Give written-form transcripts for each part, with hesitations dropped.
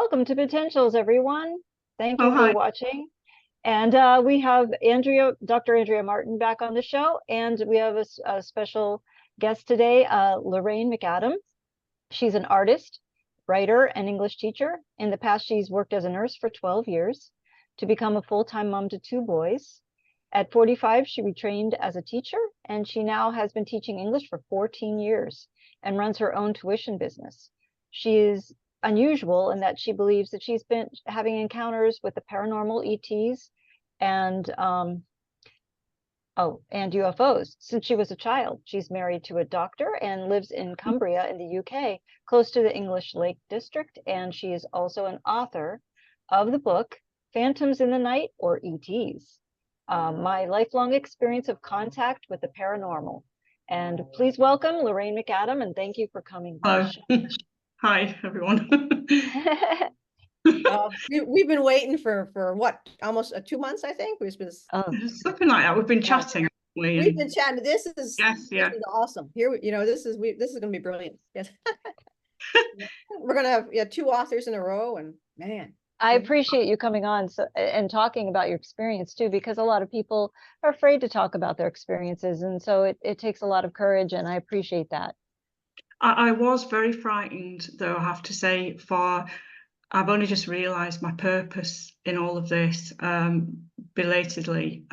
Welcome to Potentials, everyone. Thank Oh, you for hi. watching. And we have Dr. Andrea Martin back on the show, and we have a special guest today, Lorraine McAdam. She's an artist, writer, and English teacher. In the past, she's worked as a nurse for 12 years to become a full-time mom to 2 boys. At 45, she retrained as a teacher, and she now has been teaching English for 14 years and runs her own tuition business. She is unusual in that she believes that she's been having encounters with the paranormal ETs and UFOs since she was a child. She's married to a doctor and lives in Cumbria in the UK, close to the English Lake District, and she is also an author of the book Phantoms in the Night, or ETs, My Lifelong Experience of Contact with the Paranormal. And please welcome Lorraine McAdam, and thank you for coming on the Hello. Hi, everyone. show. We've been waiting for what, almost 2 months, I think. Oh, Something like that. We've been chatting, haven't we? We've been chatting. This is Yes. awesome. Here, this is going to be brilliant. Yes, we're gonna have 2 authors in a row, and man, I appreciate you coming on and talking about your experience too, because a lot of people are afraid to talk about their experiences. And so it takes a lot of courage, and I appreciate that. I was very frightened, though, I have to say, I've only just realised my purpose in all of this, belatedly,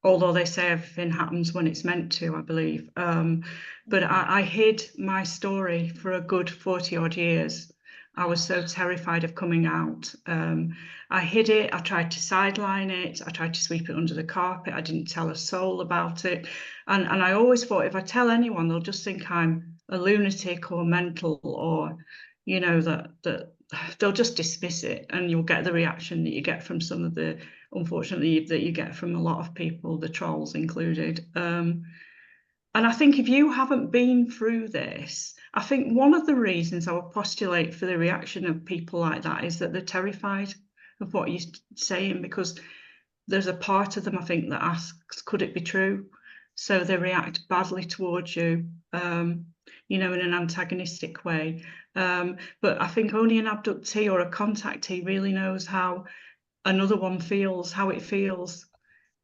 although they say everything happens when it's meant to, I believe. But I hid my story for a good 40 odd years. I was so terrified of coming out. I hid it. I tried to sideline it. I tried to sweep it under the carpet. I didn't tell a soul about it. And I always thought, if I tell anyone, they'll just think I'm a lunatic or mental, or, you know, that they'll just dismiss it, and you'll get the reaction that you get from some of the, unfortunately, that you get from a lot of people, the trolls included. And I think if you haven't been through this, I think one of the reasons I would postulate for the reaction of people like that is that they're terrified of what you're saying, because there's a part of them, I think, that asks, could it be true? So they react badly towards you, you know, in an antagonistic way. But I think only an abductee or a contactee really knows how another one feels, how it feels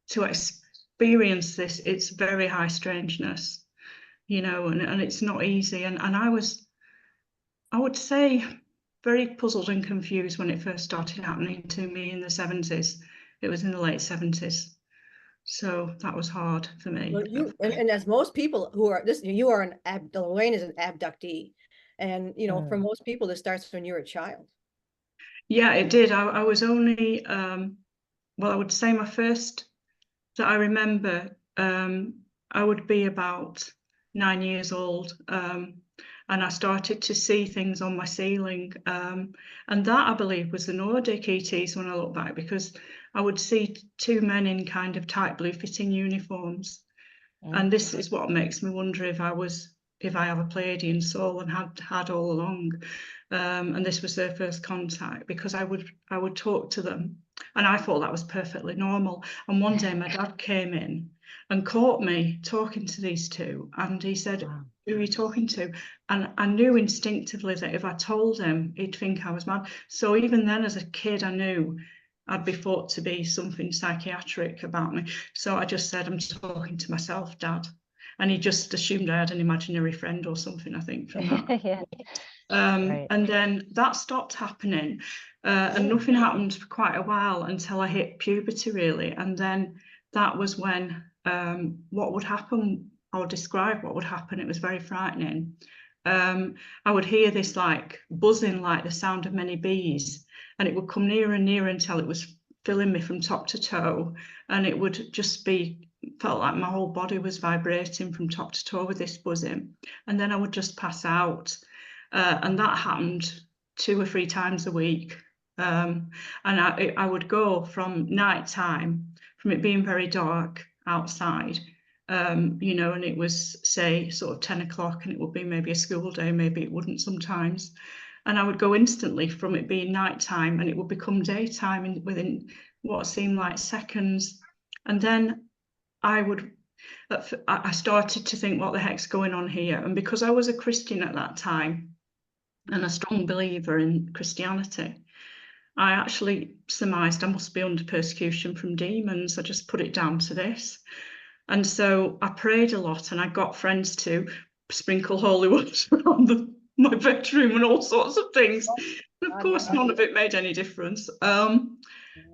to experience this. It's very high strangeness, you know, and it's not easy. And I would say, very puzzled and confused when it first started happening to me in the 70s. It was in the late 70s. So that was hard for me. Well, and as most people who are Lorraine is an abductee, and for most people, this starts when you're a child. Yeah, it did. I was only, well, I would say my first that I remember, I would be about 9 years old, and I started to see things on my ceiling, and that, I believe, was the Nordic ETs when I look back, because I would see 2 men in kind of tight blue fitting uniforms, and this is what makes me wonder if I have a Pleiadian soul and had all along. And this was their first contact, because I would talk to them, and I thought that was perfectly normal. And one day my dad came in and caught me talking to these 2, and he said, wow, who are you talking to? And I knew instinctively that if I told him, he'd think I was mad. So even then, as a kid, I knew I'd be thought to be something psychiatric about me. So I just said, I'm talking to myself, Dad. And he just assumed I had an imaginary friend or something, I think, from that. Yeah. Right. And then that stopped happening, and nothing happened for quite a while until I hit puberty, really. And then that was when what would happen, I'll describe what would happen. It was very frightening. I would hear this like buzzing, like the sound of many bees, and it would come nearer and nearer until it was filling me from top to toe, and it would just felt like my whole body was vibrating from top to toe with this buzzing, and then I would just pass out. And that happened 2 or 3 times a week. And I would go from night time, from it being very dark outside, you know, and it was, say, sort of 10 o'clock, and it would be maybe a school day, maybe it wouldn't sometimes. And I would go instantly from it being nighttime, and it would become daytime within what seemed like seconds. And then I started to think, what the heck's going on here? And because I was a Christian at that time, and a strong believer in Christianity, I actually surmised I must be under persecution from demons. I just put it down to this. And so I prayed a lot, and I got friends to sprinkle holy water around my bedroom and all sorts of things. And of course, none of it made any difference. And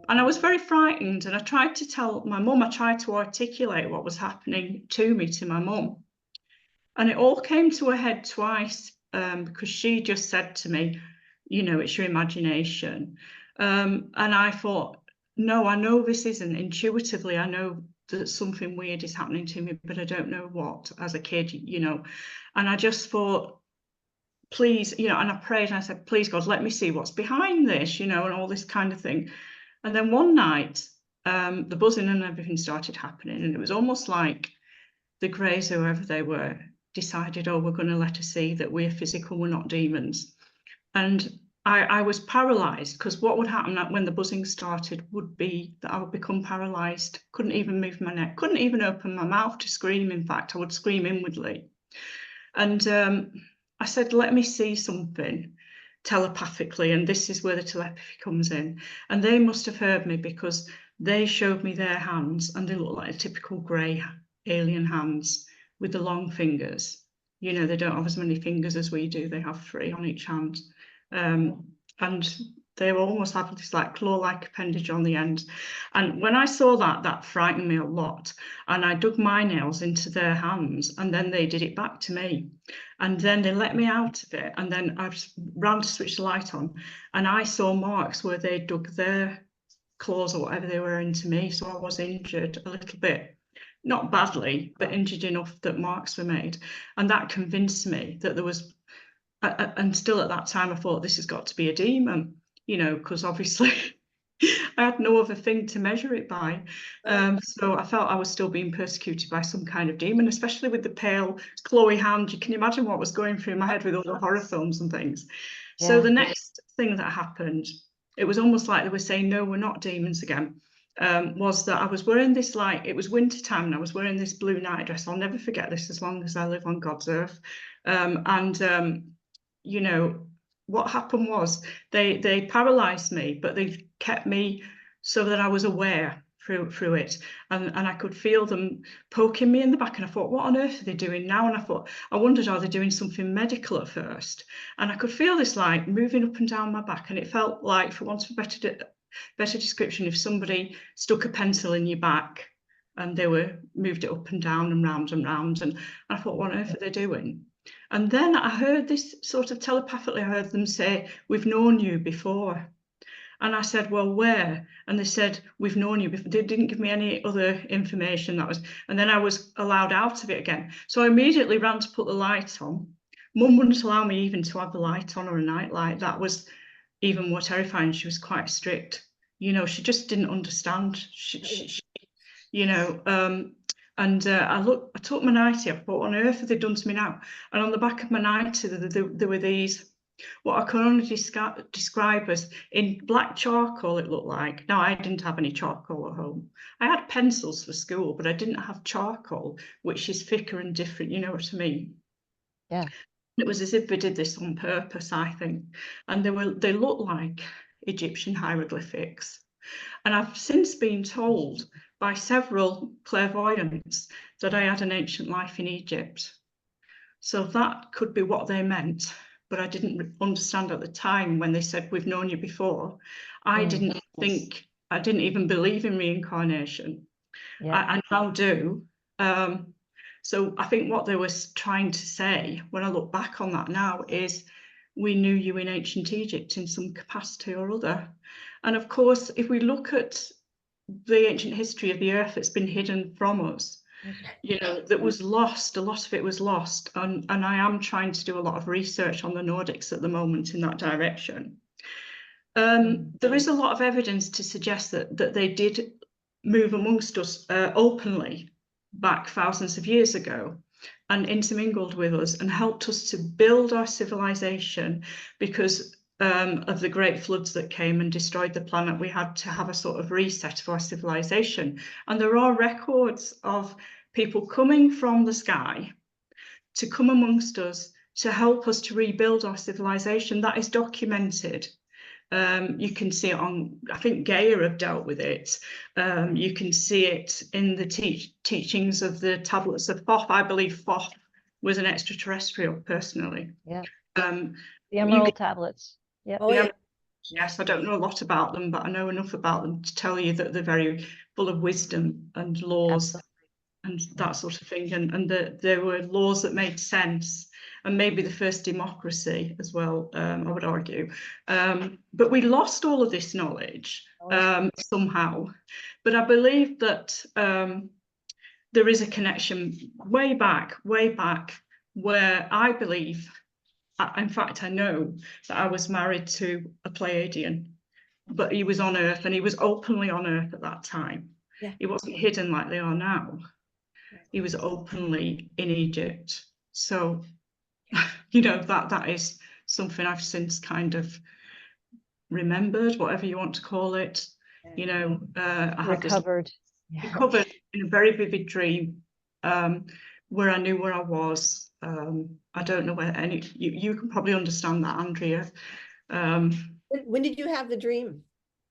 I was very frightened, and I tried to tell my mum, I tried to articulate what was happening to me to my mum. And it all came to a head twice, because she just said to me, you know, it's your imagination. And I thought, no, I know this isn't. Intuitively, I know that something weird is happening to me, but I don't know what, as a kid, you know. And I just thought, please, you know, and I prayed and I said, please, God, let me see what's behind this, you know, and all this kind of thing. And then one night, the buzzing and everything started happening, and it was almost like the Greys, whoever they were, decided, oh, we're going to let her see that we're physical, we're not demons. And I was paralyzed, because what would happen when the buzzing started would be that I would become paralyzed, couldn't even move my neck, couldn't even open my mouth to scream. In fact, I would scream inwardly. And I said, let me see something telepathically, and this is where the telepathy comes in. And they must have heard me, because they showed me their hands, and they look like a typical grey alien hands with the long fingers. You know, they don't have as many fingers as we do. They have 3 on each hand. And they almost have this like claw-like appendage on the end. And when I saw that, that frightened me a lot. And I dug my nails into their hands, and then they did it back to me. And then they let me out of it. And then I ran to switch the light on, and I saw marks where they dug their claws or whatever they were into me. So I was injured a little bit. Not badly, but injured enough that marks were made. And that convinced me that there was, and still at that time I thought, this has got to be a demon, you know, because obviously I had no other thing to measure it by. So I felt I was still being persecuted by some kind of demon, especially with the pale, clawy hand. You can imagine what was going through my head with all the horror films and things. Yeah. So the next thing that happened, it was almost like they were saying, no, we're not demons again. Was that I was wearing this, like, it was winter time, and I was wearing this blue night dress. I'll never forget this as long as I live on God's earth. You know, what happened was they paralyzed me, but they kept me so that I was aware through it, and I could feel them poking me in the back, and I thought, what on earth are they doing now? And I wondered, are they doing something medical at first? And I could feel this like moving up and down my back, and it felt like, for want of a better description, if somebody stuck a pencil in your back and they were moved it up and down and round and round. And I thought, what on earth are they doing? And then I heard this sort of telepathically, I heard them say, we've known you before. And I said, well, where? And they said, we've known you before. They didn't give me any other information. And then I was allowed out of it again. So I immediately ran to put the light on. Mum wouldn't allow me even to have the light on, or a night light. That was even more terrifying. She was quite strict. You know, she just didn't understand. You know, I took my nightie off. What on earth have they done to me now? And on the back of my nightie, there were these, what I can only describe as, in black charcoal, it looked like. Now, I didn't have any charcoal at home. I had pencils for school, but I didn't have charcoal, which is thicker and different. You know what I mean? Yeah. It was as if they did this on purpose, I think. And they looked like Egyptian hieroglyphics. And I've since been told by several clairvoyants that I had an ancient life in Egypt. So that could be what they meant, but I didn't understand at the time when they said, we've known you before. I didn't even believe in reincarnation. Yeah. I now do. So I think what they were trying to say, when I look back on that now, is we knew you in ancient Egypt in some capacity or other. And of course, if we look at the ancient history of the earth that's been hidden from us, you know, that was lost, a lot of it was lost. And I am trying to do a lot of research on the Nordics at the moment in that direction. There is a lot of evidence to suggest that they did move amongst us openly back thousands of years ago, and intermingled with us and helped us to build our civilization, because of the great floods that came and destroyed the planet. We had to have a sort of reset of our civilization. And there are records of people coming from the sky to come amongst us, to help us to rebuild our civilization. That is documented. You can see it on, I think Gaia have dealt with it. You can see it in the teachings of the tablets of Thoth. I believe Thoth was an extraterrestrial, personally. Yeah. The Emerald tablets. Yeah. Oh, yeah. Yes, I don't know a lot about them, but I know enough about them to tell you that they're very full of wisdom and laws. Absolutely. And that sort of thing, and there were laws that made sense, and maybe the first democracy as well, I would argue. But we lost all of this knowledge somehow. But I believe that there is a connection way back, where I believe, in fact, I know that I was married to a Pleiadian, but he was on Earth, and he was openly on Earth at that time. Yeah. He wasn't hidden like they are now. He was openly in Egypt. So, you know, that is something I've since kind of remembered, whatever you want to call it. You know, I had Recovered. recovered in a very vivid dream, where I knew where I was. I don't know where you can probably understand that, Andrea. When did you have the dream?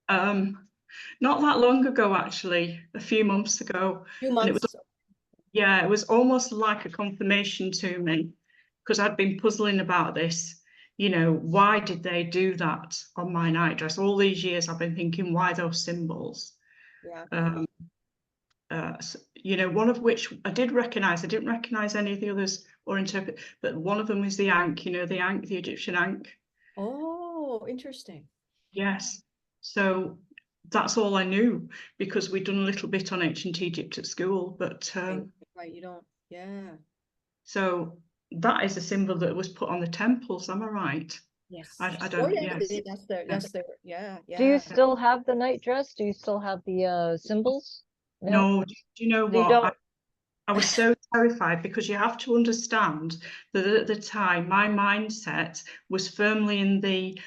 Not that long ago, actually, a few months ago. A few months. And it was, yeah, it was almost like a confirmation to me, because I'd been puzzling about this. You know, why did they do that on my night dress? All these years I've been thinking, why those symbols? Yeah. You know, one of which I did recognize. I didn't recognize any of the others or interpret, but one of them was the Ankh, you know, the Ankh, the Egyptian Ankh. Oh, interesting. Yes. So that's all I knew, because we'd done a little bit on ancient Egypt at school, but right, you don't, yeah. So that is a symbol that was put on the temples, am I right? Yes. I don't, yeah, yes. that's their, yeah. Do you still have the night dress? Do you still have the symbols? No, do you know You what? don't? I was so terrified, because you have to understand that at the time my mindset was firmly in the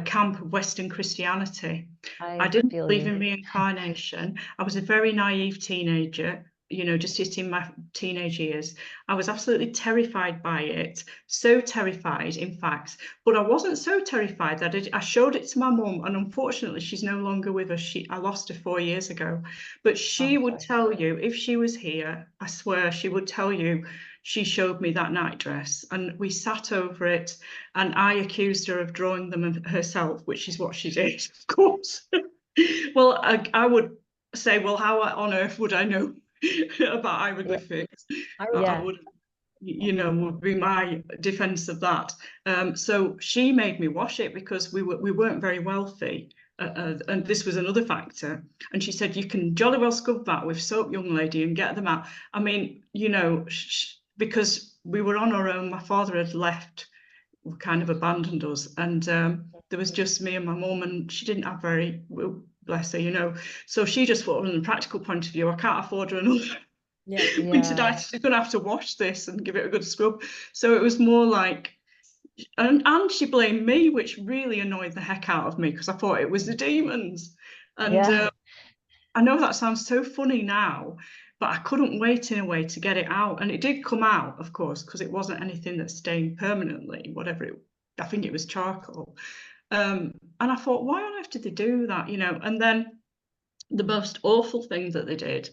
camp of Western Christianity. I didn't believe in reincarnation. I was a very naive teenager, you know, just hitting my teenage years. I was absolutely terrified by it, so terrified, in fact. But I wasn't so terrified that I showed it to my mum, and unfortunately she's no longer with us. I lost her 4 years ago. But she would tell you, if she was here, I swear she would tell you, she showed me that night dress, and we sat over it, and I accused her of drawing them herself, which is what she did, of course. Well, I would say, well, how on earth would I know about hieroglyphics? I would, you know, would be my defense of that. So she made me wash it, because we weren't very wealthy. And this was another factor. And she said, you can jolly well scrub that with soap, young lady, and get them out. I mean, you know, because we were on our own. My father had left, kind of abandoned us, and there was just me and my mum, and she didn't have very, bless her, you know. So she just thought, from a practical point of view, I can't afford her another winter diet. She's going to have to wash this and give it a good scrub. So it was more like, and she blamed me, which really annoyed the heck out of me, because I thought it was the demons. And I know that sounds so funny now, but I couldn't wait in a way to get it out. And it did come out, of course, because it wasn't anything that stained permanently, whatever it, I think it was charcoal. And I thought, why on earth did they do that, you know? And then the most awful thing that they did,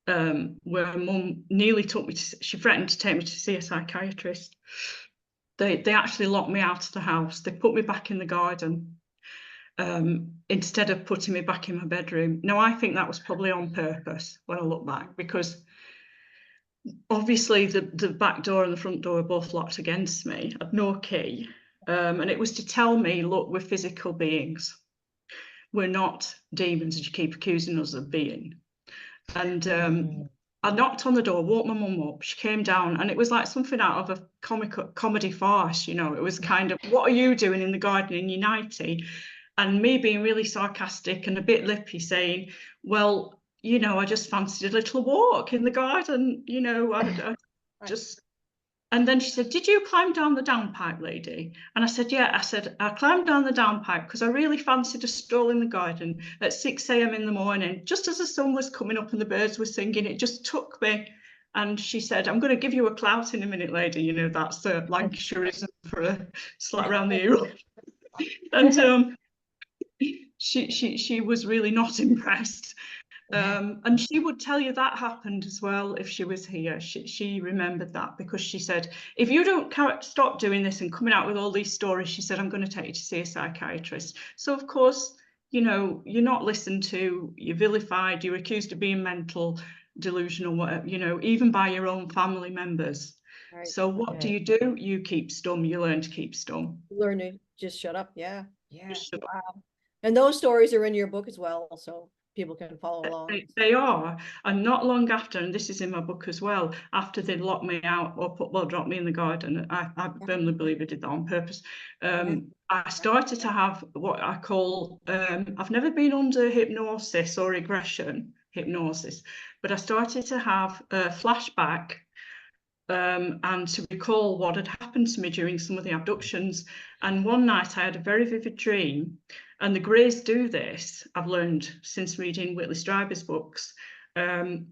where mum nearly took me to, she threatened to take me to see a psychiatrist. They actually locked me out of the house. They put me back in the garden, instead of putting me back in my bedroom. Now, I think that was probably on purpose when I look back, because obviously the back door and the front door were both locked against me. I had no key. And it was to tell me, look, we're physical beings. We're not demons that you keep accusing us of being. And I knocked on the door, woke my mum up. She came down, and it was like something out of a comedy farce, you know. It was kind of, what are you doing in the garden in your nightie? And me being really sarcastic and a bit lippy, saying, well, you know, I just fancied a little walk in the garden, you know, I just... And then she said, did you climb down the downpipe, lady? And I said, yeah. I said, I climbed down the downpipe because I really fancied a stroll in the garden at 6 a.m. in the morning, just as the sun was coming up and the birds were singing. It just took me. And she said, I'm going to give you a clout in a minute, lady. You know, that's the Lancashireism for a slap around the ear. And she was really not impressed. And she would tell you that happened as well if she was here. She remembered that, because she said, if you don't stop doing this and coming out with all these stories, she said, I'm going to take you to see a psychiatrist. So of course, you know, you're not listened to, you're vilified, you're accused of being mental, delusional, whatever, you know, even by your own family members. Right. So what do? You keep stum. You learn to keep stum. Learn to just shut up. Yeah. Yeah. Shut up. Wow. And those stories are in your book as well, so people can follow along. They are, and not long after, and this is in my book as well, after they locked me out or dropped me in the garden, I firmly believe I did that on purpose. I started to have what I call, I've never been under hypnosis or regression hypnosis, but I started to have a flashback and to recall what had happened to me during some of the abductions. And one night I had a very vivid dream, and the Greys do this, I've learned since reading Whitley Strieber's books. And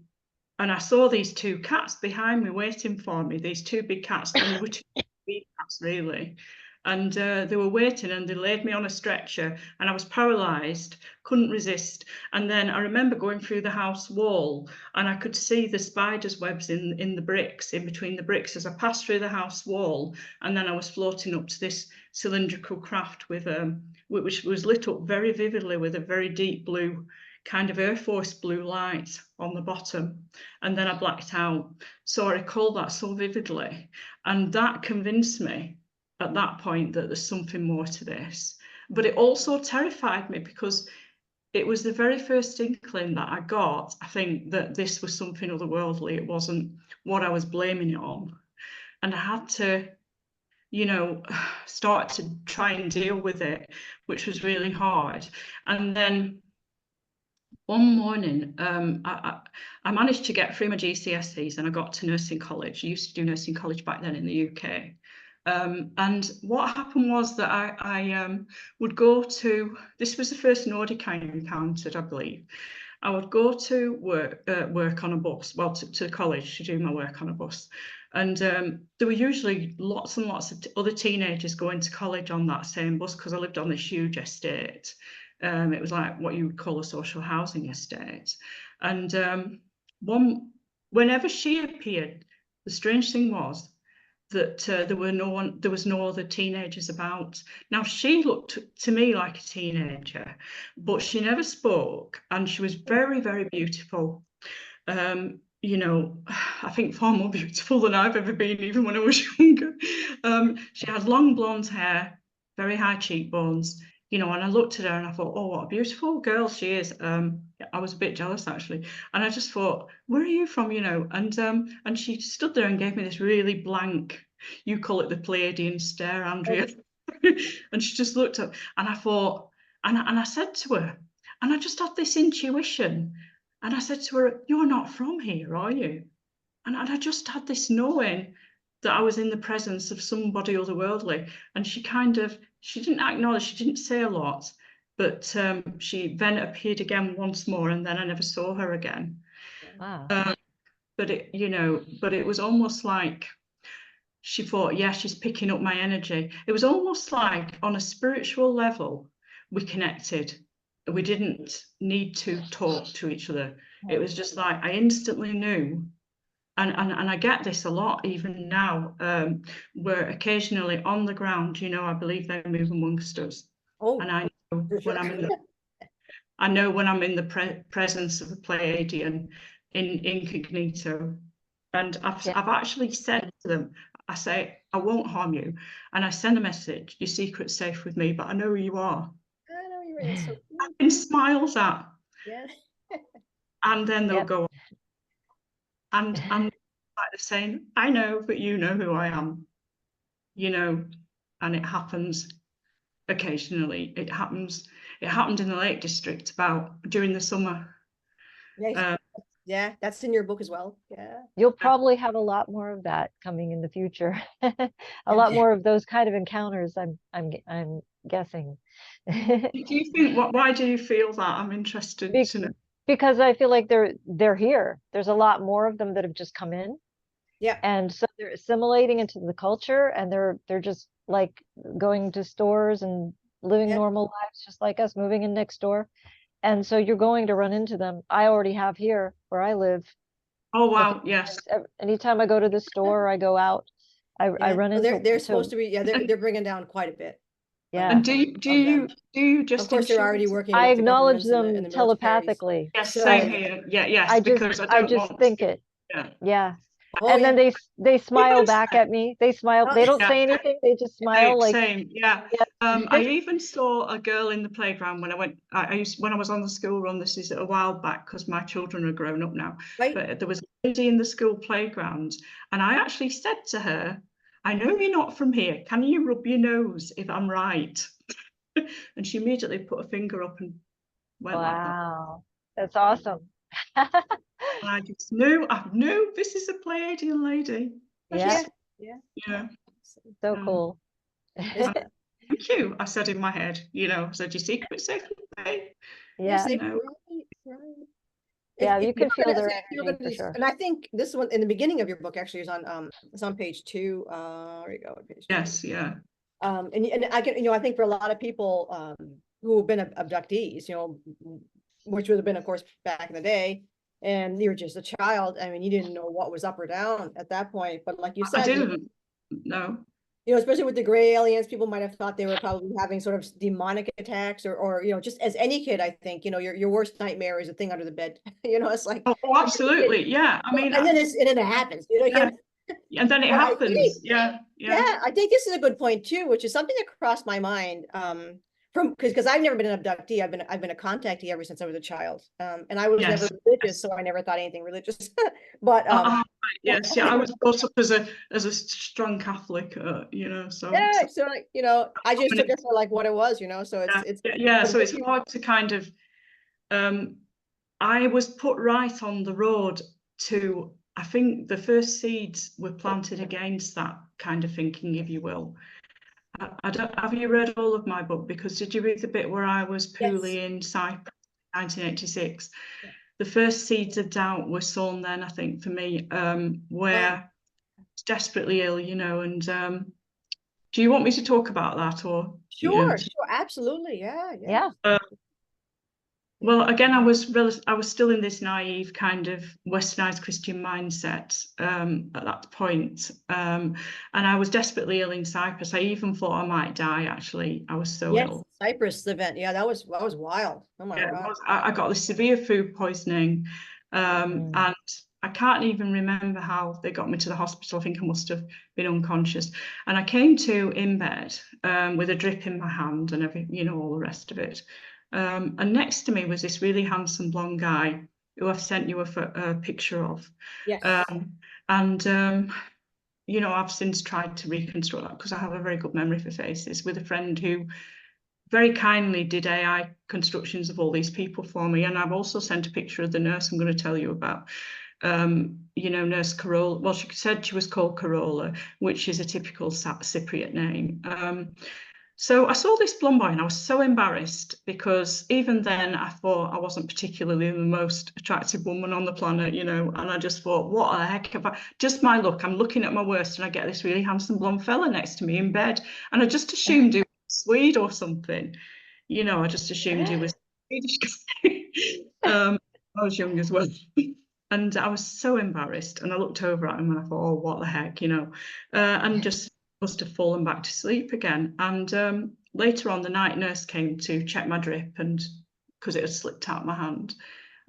I saw these two cats behind me waiting for me, these two big cats, and they were two big cats really. And they were waiting, and they laid me on a stretcher, and I was paralysed, couldn't resist. And then I remember going through the house wall, and I could see the spiders' webs in the bricks, in between the bricks, as I passed through the house wall. And then I was floating up to this cylindrical craft with which was lit up very vividly with a very deep blue, kind of Air Force blue light on the bottom. And then I blacked out. So I recall that so vividly, and that convinced me at that point that there's something more to this. But it also terrified me, because it was the very first inkling that I got, I think, that this was something otherworldly. It wasn't what I was blaming it on. And I had to, you know, start to try and deal with it, which was really hard. And then one morning, I managed to get through my GCSEs, and I got to nursing college. I used to do nursing college back then in the UK. And what happened was that I would go to, this was the first Nordic I encountered, I believe. I would go to work on a bus, well, to college to do my work on a bus. And there were usually lots and lots of other teenagers going to college on that same bus, because I lived on this huge estate. It was like what you would call a social housing estate. And whenever she appeared, the strange thing was that there was no other teenagers about. Now, she looked to me like a teenager, but she never spoke, and she was very, very beautiful. You know, I think far more beautiful than I've ever been, even when I was younger. She had long blonde hair, very high cheekbones, you know, and I looked at her and I thought, oh, what a beautiful girl she is. I was a bit jealous, actually. And I just thought, where are you from, you know? And she stood there and gave me this really blank, you call it the Pleiadian stare, Andrea. And she just looked up, and I thought, and I said to her, and I just had this intuition. And I said to her, you're not from here, are you? And I just had this knowing that I was in the presence of somebody otherworldly. And she didn't acknowledge, she didn't say a lot, but she then appeared again once more, and then I never saw her again. Wow. But it was almost like she thought, yeah, she's picking up my energy. It was almost like on a spiritual level, we connected. We didn't need to talk to each other. It was just like I instantly knew. And I get this a lot even now, where occasionally on the ground, you know, I believe they move amongst us. Oh, and I know when I'm in the presence of a Pleiadian in incognito. And I've actually said to them, I say, I won't harm you. And I send a message, your secret's safe with me, but I know who you are. I know you're right. So and smiles at. Yeah. And then they'll go on. And like they're saying, I know, but you know who I am. You know, and it happens occasionally. It happened in the Lake District during the summer. Yes. Yeah, that's in your book as well. Yeah. You'll probably have a lot more of that coming in the future. A lot more of those kind of encounters, I'm guessing. Do you think, why do you feel that? I'm interested to know. because I feel like they're here. There's a lot more of them that have just come in. Yeah. And so they're assimilating into the culture, and they're just like going to stores and living Yeah. normal lives just like us, moving in next door. And so you're going to run into them. I already have here where I live. Oh, A few wow. Yes. times. Anytime I go to the store, I go out, I Yeah. run Well, into they're supposed to be, yeah, they're bringing down quite a bit yeah. And do you of just course, they're ensure? already working I with the acknowledge governments and them the militaries. telepathically. Yes, So same here. Yeah, yes, because I I don't just want think to. it. Yeah. Yeah. oh And yeah. then they smile Yes. back at me. They smile. Oh, They don't Yeah. say anything. They just smile like, Same, yeah. yeah. I even saw a girl in the playground when I went. When I was on the school run. This is a while back because my children are grown up now. right. But there was a lady in the school playground, and I actually said to her, "I know you're not from here. Can you rub your nose if I'm right?" And she immediately put a finger up and went like that. Wow. That's awesome. And I knew this is a Pleiadian lady. Yeah. Yeah. Yeah. So cool. It's, Thank you. I said in my head, I said your secret safe away. Yeah. right, know. right. Yeah, If you can feel their if you're energy gonna for sure. and I think this one in the beginning of your book actually is on it's on page 2. There you go, page 2. Yes, yeah. And I can, I think for a lot of people who have been abductees, which would have been, of course, back in the day, and you're just a child. I mean, you didn't know what was up or down at that point. But like you I said, didn't. No. especially with the gray aliens, people might have thought they were probably having sort of demonic attacks, or just as any kid, I think, your worst nightmare is a thing under the bed. It's like, Oh, absolutely. Yeah. I mean, and then it happens. yeah. And then it But I happens. think, Yeah. yeah, I think this is a good point too, which is something that crossed my mind. Because I've never been an abductee. I've been a contactee ever since I was a child. And I was never Yes. religious, so I never thought anything religious. But Right, yes. Yeah. I was brought up as a strong Catholic. So. yeah, so I just took it for like what it was. So it's Yeah. So it's hard to kind of. I was put right on the road to. I think the first seeds were planted against that kind of thinking, if you will. I don't. Have you read all of my book? Because did you read the bit where I was poorly in Cyprus, 1986? The first seeds of doubt were sown then, I think, for me, where I was desperately ill, and do you want me to talk about that, or sure, absolutely, yeah. Well, again, I was still in this naive kind of westernized Christian mindset at that point, and I was desperately ill in Cyprus. I even thought I might die. Actually, I was so ill. Cyprus event, yeah, that was wild. Oh my God. I got this severe food poisoning, and I can't even remember how they got me to the hospital. I think I must have been unconscious, and I came to in bed with a drip in my hand and everything, all the rest of it. And next to me was this really handsome blonde guy who I've sent you a picture of. Yes. I've since tried to reconstruct that because I have a very good memory for faces, with a friend who very kindly did AI constructions of all these people for me. And I've also sent a picture of the nurse I'm going to tell you about. Nurse Carola. Well, she said she was called Carola, which is a typical Cypriot name. So I saw this blonde boy and I was so embarrassed, because even then I thought I wasn't particularly the most attractive woman on the planet, and I just thought, what the heck have I, just my luck, I'm looking at my worst and I get this really handsome blonde fella next to me in bed, and I just assumed he was Swede or something, I just assumed he was Swedish. I was young as well. And I was so embarrassed, and I looked over at him and I thought, oh, what the heck, and just must have fallen back to sleep again. And later on, the night nurse came to check my drip, and because it had slipped out of my hand.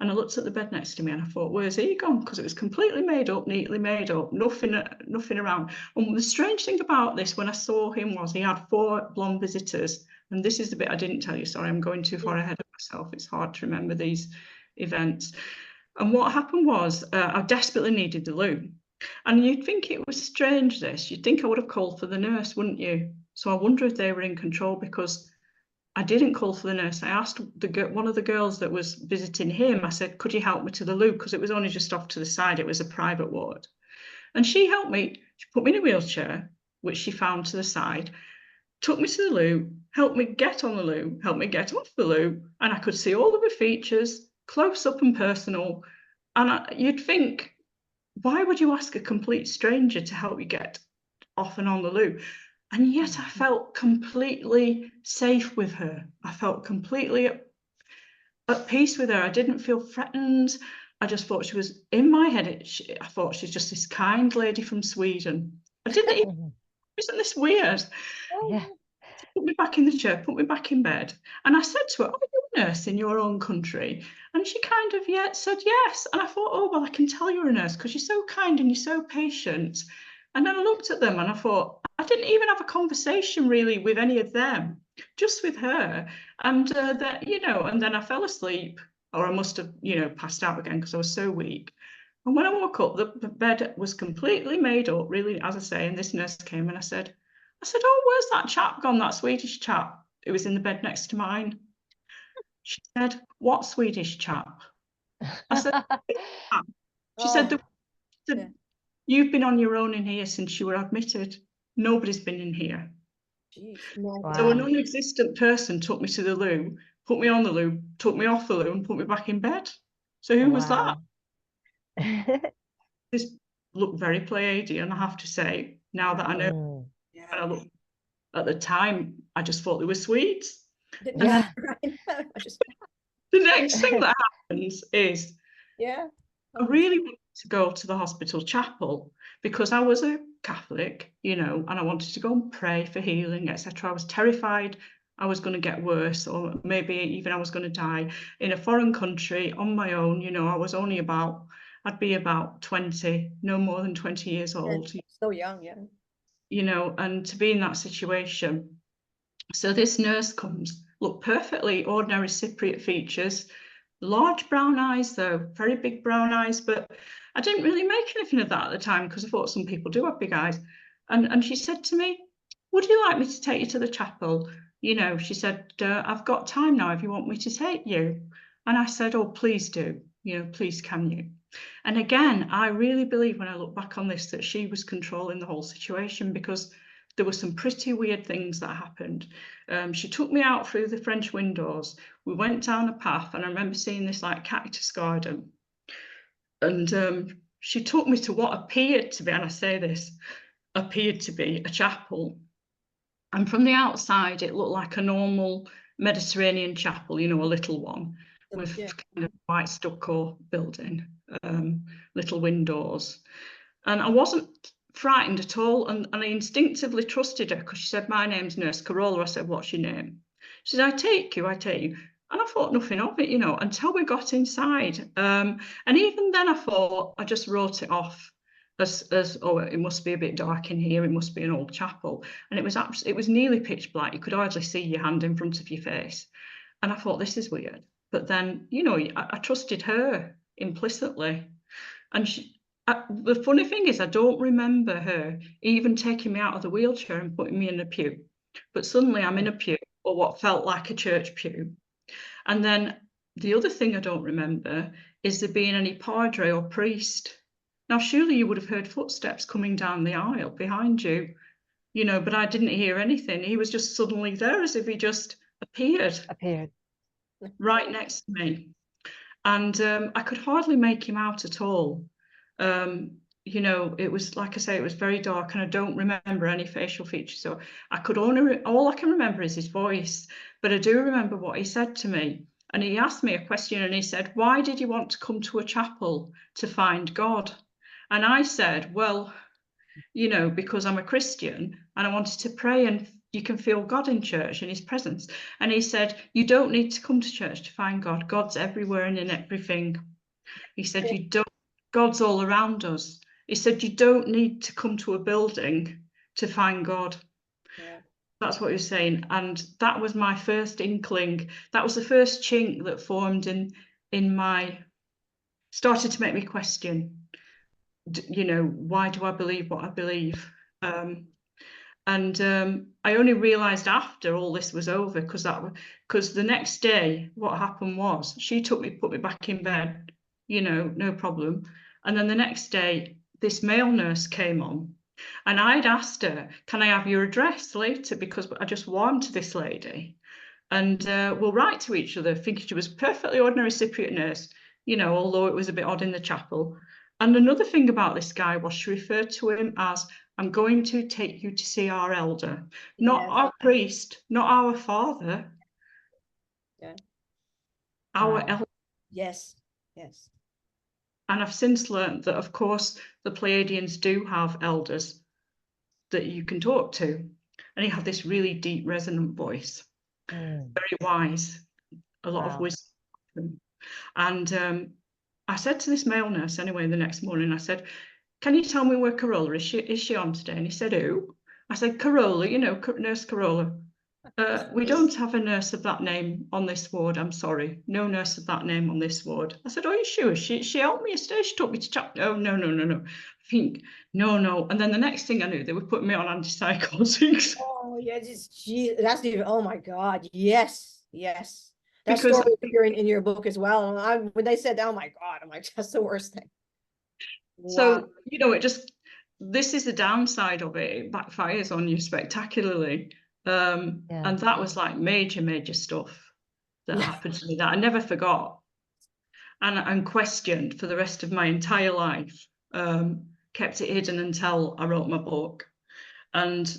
And I looked at the bed next to me and I thought, where's he gone? Because it was completely made up, neatly made up, nothing around. And the strange thing about this, when I saw him, was he had 4 blonde visitors. And this is the bit I didn't tell you. Sorry, I'm going too far ahead of myself. It's hard to remember these events. And what happened was I desperately needed the loo. And you'd think it was strange, this. You'd think I would have called for the nurse, wouldn't you? So I wonder if they were in control, because I didn't call for the nurse. I asked one of the girls that was visiting him, I said, could you help me to the loo? Because it was only just off to the side. It was a private ward. And she helped me. She put me in a wheelchair, which she found to the side, took me to the loo, helped me get on the loo, helped me get off the loo. And I could see all of her features. close up and personal. And you'd think, why would you ask a complete stranger to help you get off and on the loo? And yet I felt completely safe with her. I felt completely at peace with her. I didn't feel threatened. I just thought she was, in my head, I thought she's just this kind lady from Sweden. I didn't even, isn't this weird? Yeah. Put me back in the chair, put me back in bed. And I said to her, are you a nurse in your own country? And she kind of said yes. And I thought, oh, well, I can tell you're a nurse because you're so kind and you're so patient. And then I looked at them and I thought, I didn't even have a conversation really with any of them, just with her. And that, and then I fell asleep, or I must have, passed out again because I was so weak. And when I woke up, the bed was completely made up, really, as I say, and this nurse came and I said, oh, where's that chap gone, that Swedish chap? It was in the bed next to mine. She said, what Swedish chap? I said, she said, you've been on your own in here since you were admitted. Nobody's been in here. Jeez. Wow. So a non-existent person took me to the loo, put me on the loo, took me off the loo and put me back in bed. So who was that? This looked very Pleiadian, I have to say, now that I know. Yeah. And I look, at the time, I just thought they were Swedes. Yeah. The next thing that happens is I really wanted to go to the hospital chapel because I was a Catholic, and I wanted to go and pray for healing, etc. I was terrified I was going to get worse, or maybe even I was going to die in a foreign country on my own. I'd be about 20, no more than 20 years old. So young, and to be in that situation. So this nurse comes, look, perfectly ordinary Cypriot features, large brown eyes though, very big brown eyes, but I didn't really make anything of that at the time because I thought some people do have big eyes. And she said to me, would you like me to take you to the chapel? She said, I've got time now if you want me to take you. And I said, oh, please do, please can you? And again, I really believe when I look back on this that she was controlling the whole situation because there were some pretty weird things that happened. She took me out through the French windows. We went down a path and I remember seeing this like cactus garden. And she took me to what appeared to be, and I say this, appeared to be a chapel. And from the outside, it looked like a normal Mediterranean chapel, a little one with kind of white stucco building, little windows. And I wasn't frightened at all. And I instinctively trusted her because she said, my name's Nurse Carola. I said, what's your name? She said, I take you. And I thought nothing of it, until we got inside. And even then I thought, I just wrote it off as oh, it must be a bit dark in here. It must be an old chapel. And it was nearly pitch black. You could hardly see your hand in front of your face. And I thought, this is weird. But then, I trusted her implicitly. And the funny thing is, I don't remember her even taking me out of the wheelchair and putting me in a pew. But suddenly I'm in a pew, or what felt like a church pew. And then the other thing I don't remember is there being any padre or priest. Now, surely you would have heard footsteps coming down the aisle behind you, but I didn't hear anything. He was just suddenly there as if he just appeared right next to me. And I could hardly make him out at all. It was, like I say, it was very dark and I don't remember any facial features. So all I can remember is his voice, but I do remember what he said to me. And he asked me a question and he said, why did you want to come to a chapel to find God? And I said, well, because I'm a Christian and I wanted to pray and you can feel God in church in his presence. And he said, you don't need to come to church to find God. God's everywhere and in everything. He said, God's all around us. He said, you don't need to come to a building to find God. Yeah. That's what he was saying. And that was my first inkling. That was the first chink that formed started to make me question, why do I believe what I believe? I only realised after all this was over, because the next day what happened was she put me back in bed, no problem. And then the next day this male nurse came on and I'd asked her, can I have your address later, because I just warmed to this lady. and will write to each other, thinking she was a perfectly ordinary Cypriot nurse, you know, although it was a bit odd in the chapel. And another thing about this guy was she referred to him as, I'm going to take you to see our elder, not Yes. our priest, not our father, Yeah. our Wow. elder. Yes. Yes. And I've since learned that, of course, the Pleiadians do have elders that you can talk to. And he had this really deep, resonant voice, very wise, a lot of Wow. wisdom. And I said to this male nurse anyway the next morning, I said, can you tell me where Carola is? Is she on today? And he said, who? I said, Carola, you know, Nurse Carola. We don't have a nurse of that name on this ward. I'm sorry. No nurse of that name on this ward. I said, are you sure? She helped me yesterday. She took me to chat. Oh, no. I think, no. And then the next thing I knew, they were putting me on antipsychotics. Oh, yeah, that's even, oh my God, yes. That Because story is here in your book as well. And when they said, oh my God, I'm like, that's the worst thing. so, Wow. you know, this is the downside of it. It backfires on you spectacularly. And that was like major stuff that happened to me that I never forgot and questioned for the rest of my entire life. Kept it hidden until I wrote my book. And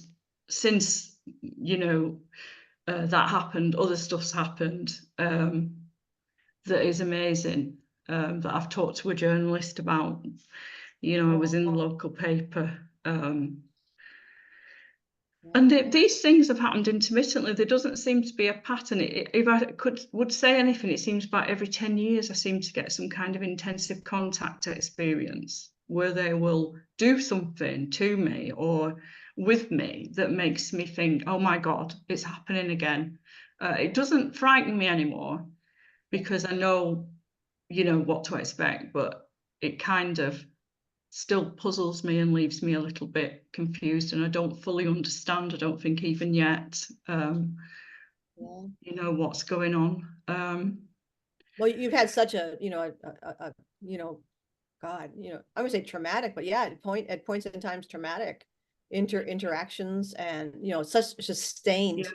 since, you know, that happened, other stuff's happened that is amazing, that I've talked to a journalist about. You know, I was in the local paper. And these things have happened intermittently. There doesn't seem to be a pattern. If I would say anything, it seems about every 10 years I seem to get some kind of intensive contact experience where they will do something to me or with me that makes me think, oh my God, it's happening again. It doesn't frighten me anymore because I know, you know, what to expect, but it kind of still puzzles me and leaves me a little bit confused, and I don't fully understand, I don't think even yet, you know, what's going on. Well, you've had such a, you know, you know, God, you know, I would say traumatic, but yeah, at points in times traumatic interactions, and, you know, such sustained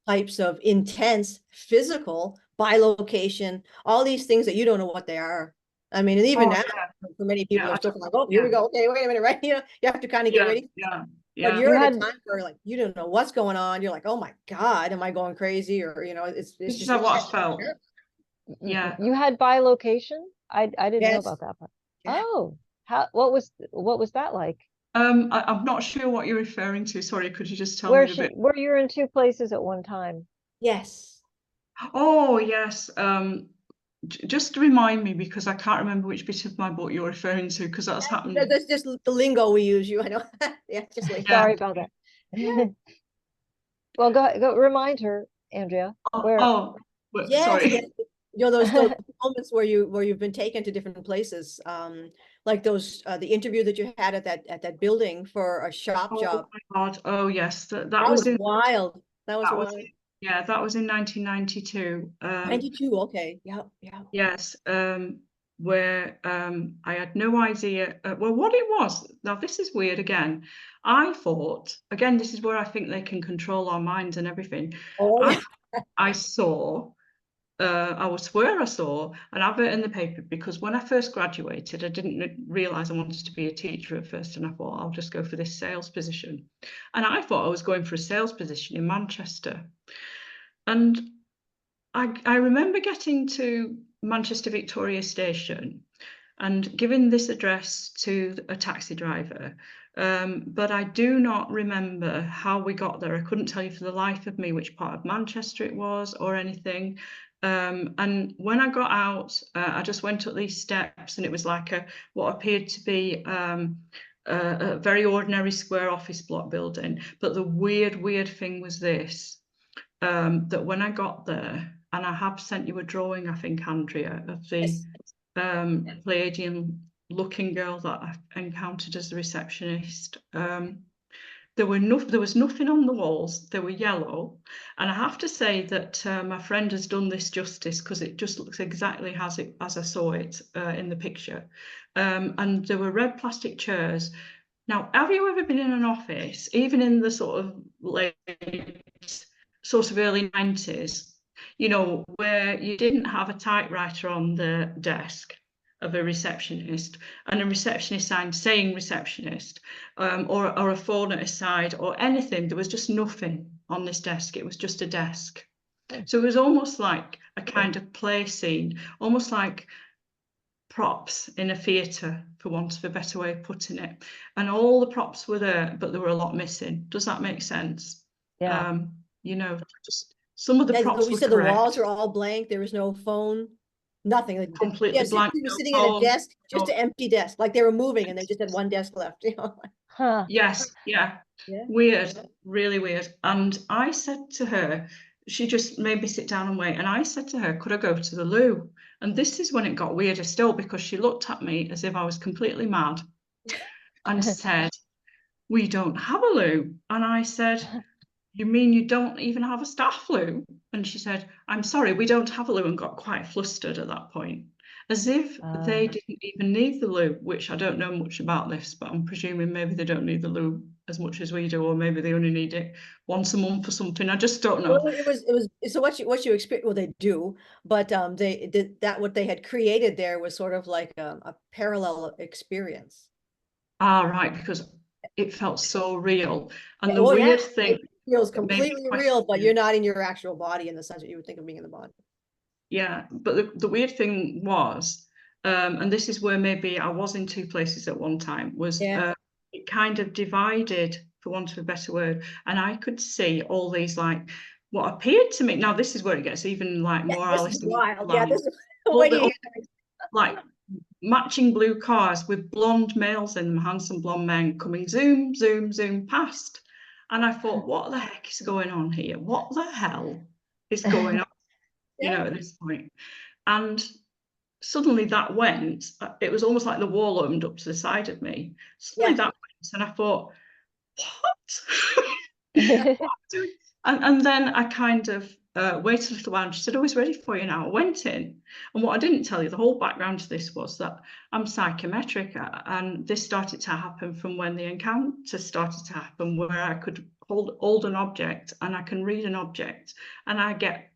types of intense physical bilocation, all these things that you don't know what they are. I mean, and even now, for many people are still like, oh, here we go. Okay, wait a minute, right? You know, you have to kind of get ready. But you're at a time where, like, you don't know what's going on. You're like, oh my God, am I going crazy? Or, you know, it's This just is what I felt. You had bilocation? I didn't know Yes. about that part. Yeah. Oh, what was that like? I'm not sure what you're referring to. Sorry, could you just tell me a bit? Where you're in two places at one time? Yes. Oh, yes. Just remind me, because I can't remember which bit of my book you're referring to, because that's happened. That's just the lingo we use. I know. Yeah, just like Sorry about that. Well, go remind her, Andrea. Where? yes, sorry. yes. You know, those moments where you've been taken to different places, like those the interview that you had at that building for a shop job. Oh my God. Oh yes, that was was wild. That was wild. Yeah, that was in 1992. 92. Okay. Yeah. Yes. Where I had no idea well what it was. Now this is weird again. I thought, again, this is where I think they can control our minds and everything. I saw I would swear I saw an advert in the paper, because when I first graduated, I didn't realise I wanted to be a teacher at first, and I thought I'll just go for this sales position. And I thought I was going for a sales position in Manchester. And I remember getting to Manchester Victoria Station and giving this address to a taxi driver. But I do not remember how we got there. I couldn't tell you for the life of me which part of Manchester it was or anything. And when I got out, I just went up these steps, and it was like what appeared to be a very ordinary square office block building. But the weird thing was this, that when I got there, and I have sent you a drawing, I think, Andrea, of the Pleiadian looking girl that I encountered as the receptionist. There was nothing on the walls. They were yellow, and I have to say that my friend has done this justice, because it just looks exactly as I saw it in the picture. And there were red plastic chairs. Now, have you ever been in an office, even in the sort of early 90s, you know, where you didn't have a typewriter on the desk of a receptionist and a receptionist sign saying receptionist, or a phone at his side or anything. There was just nothing on this desk. It was just a desk. So it was almost like a kind of play scene, almost like props in a theatre, for want of a better way of putting it. And all the props were there, but there were a lot missing. Does that make sense? Yeah. You know, just some of the And props we were said the walls correct, are all blank. There was no phone, nothing. Like, completely yeah, blank, somebody was no sitting at a phone, desk, just no. an empty desk, like they were moving and they just had one desk left. You know? Huh. Yes, yeah. Yeah. Weird, really weird. And I said to her, she just made me sit down and wait. And I said to her, could I go to the loo? And this is when it got weirder still, because she looked at me as if I was completely mad and said, we don't have a loo. And I said, you mean you don't even have a staff loo? And she said, I'm sorry, we don't have a loo, and got quite flustered at that point, as if they didn't even need the loo, which I don't know much about this, but I'm presuming maybe they don't need the loo as much as we do, or maybe they only need it once a month or something. I just don't know. Well, it was so what you expect, well, they do, but they did that, what they had created there was sort of like a parallel experience. Ah, right, because it felt so real. And the Oh yeah, weird thing it feels that made me completely real, but question, you're not in your actual body in the sense that you would think of being in the body. yeah, but the weird thing was, and this is where maybe I was in two places at one time, was Yeah. it kind of divided, for want of a better word, and I could see all these like what appeared to me. Now this is where it gets even like Yeah, more this Alice is in wild. Yeah, Wonderland. this is All wait the till you like matching blue cars with blonde males in them, handsome blonde men coming zoom, zoom, zoom past. And I thought, what the heck is going on here? What the hell is going on, you know, at this point? And suddenly that went, it was almost like the wall opened up to the side of me. Suddenly yeah. that went, and I thought, what? What am I doing? And then I kind of waited a little while, and she said, oh, it's ready for you now. I went in, and what I didn't tell you, the whole background to this was that I'm psychometric, and this started to happen from when the encounter started to happen, where I could hold an object and I can read an object, and I get